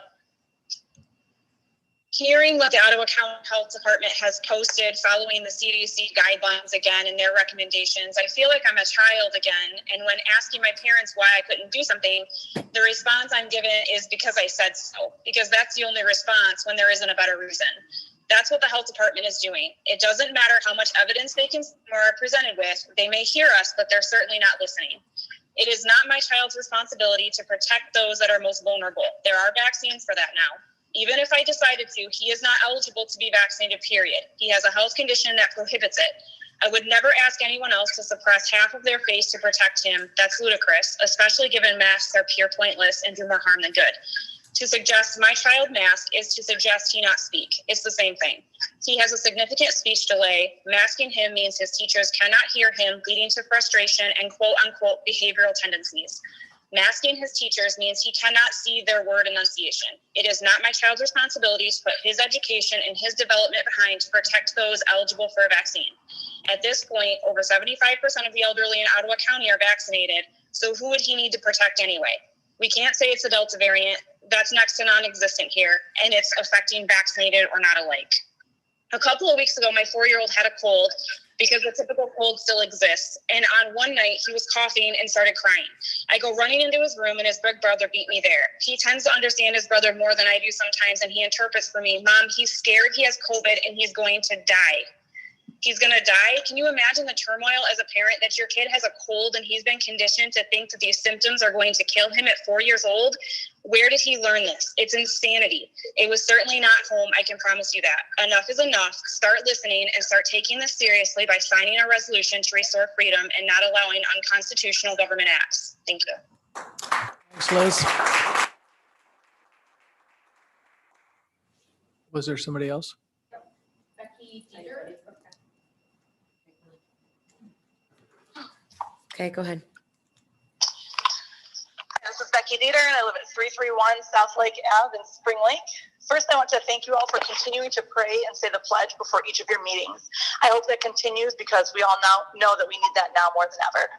Hearing what the Ottawa County Health Department has posted following the CDC guidelines again and their recommendations, I feel like I'm a child again. And when asking my parents why I couldn't do something, the response I'm given is because I said so, because that's the only response when there isn't a better reason. That's what the health department is doing. It doesn't matter how much evidence they can or are presented with. They may hear us, but they're certainly not listening. It is not my child's responsibility to protect those that are most vulnerable. There are vaccines for that now. Even if I decided to, he is not eligible to be vaccinated, period. He has a health condition that prohibits it. I would never ask anyone else to suppress half of their face to protect him. That's ludicrous, especially given masks are pure pointless and do more harm than good. To suggest my child mask is to suggest he not speak. It's the same thing. He has a significant speech delay. Masking him means his teachers cannot hear him, leading to frustration and quote unquote behavioral tendencies. Masking his teachers means he cannot see their word enunciation. It is not my child's responsibility to put his education and his development behind to protect those eligible for a vaccine. At this point, over 75% of the elderly in Ottawa County are vaccinated, so who would he need to protect anyway? We can't say it's a Delta variant. That's next to non-existent here, and it's affecting vaccinated or not alike. A couple of weeks ago, my 4-year-old had a cold because the typical cold still exists. And on one night, he was coughing and started crying. I go running into his room and his big brother beat me there. He tends to understand his brother more than I do sometimes, and he interprets for me, Mom, he's scared, he has COVID, and he's going to die. He's going to die? Can you imagine the turmoil as a parent that your kid has a cold and he's been conditioned to think that these symptoms are going to kill him at 4 years old? Where did he learn this? It's insanity. It was certainly not home, I can promise you that. Enough is enough. Start listening and start taking this seriously by signing a resolution to restore freedom and not allowing unconstitutional government acts. Thank you. Thanks, Liz. Was there somebody else? Okay, go ahead. This is Becky Dieter, and I live at 331 South Lake Ave in Spring Lake. First, I want to thank you all for continuing to pray and say the pledge before each of your meetings. I hope that continues because we all now know that we need that now more than ever.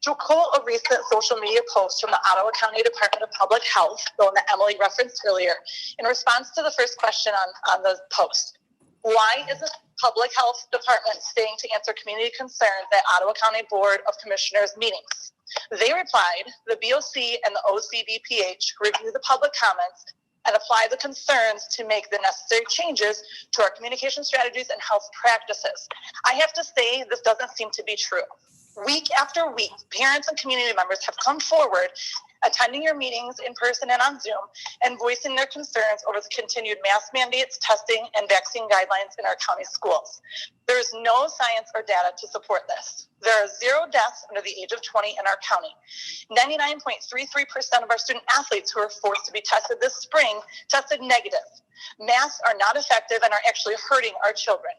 To quote a recent social media post from the Ottawa County Department of Public Health, the one that Emily referenced earlier, in response to the first question on the post, why is the Public Health Department staying to answer community concerns at Ottawa County Board of Commissioners meetings? They replied, the BOC and the OCDPH review the public comments and apply the concerns to make the necessary changes to our communication strategies and health practices. I have to say, this doesn't seem to be true. Week after week, parents and community members have come forward, attending your meetings in person and on Zoom, and voicing their concerns over the continued mask mandates, testing, and vaccine guidelines in our county schools. There is no science or data to support this. There are 0 deaths under the age of 20 in our county. 99.33% of our student athletes who were forced to be tested this spring tested negative. Masks are not effective and are actually hurting our children.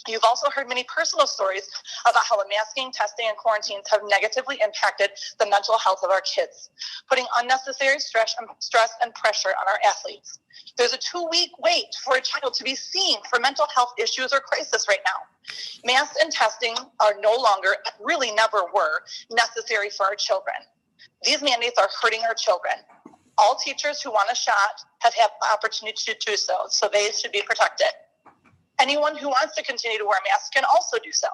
You've also heard many personal stories about how the masking, testing, and quarantines have negatively impacted the mental health of our kids, putting unnecessary stress and pressure on our athletes. There's a 2-week wait for a child to be seen for mental health issues or crisis right now. Masks and testing are no longer, really never were, necessary for our children. These mandates are hurting our children. All teachers who want a shot have had the opportunity to do so, so they should be protected. Anyone who wants to continue to wear masks can also do so,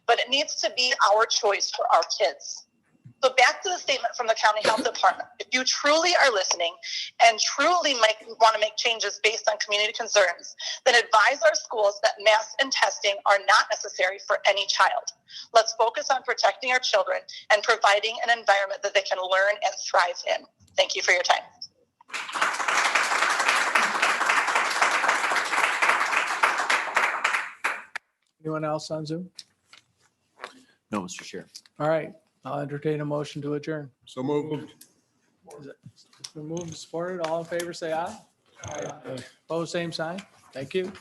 but it needs to be our choice for our kids. So back to the statement from the County Health Department. If you truly are listening and truly want to make changes based on community concerns, then advise our schools that masks and testing are not necessary for any child. Let's focus on protecting our children and providing an environment that they can learn and thrive in. Thank you for your time. Anyone else on Zoom? No, Mr. Chair. All right, I'll entertain a motion to adjourn. So moved. It's been moved and supported. All in favor, say aye. Aye. Opposed, same sign. Thank you.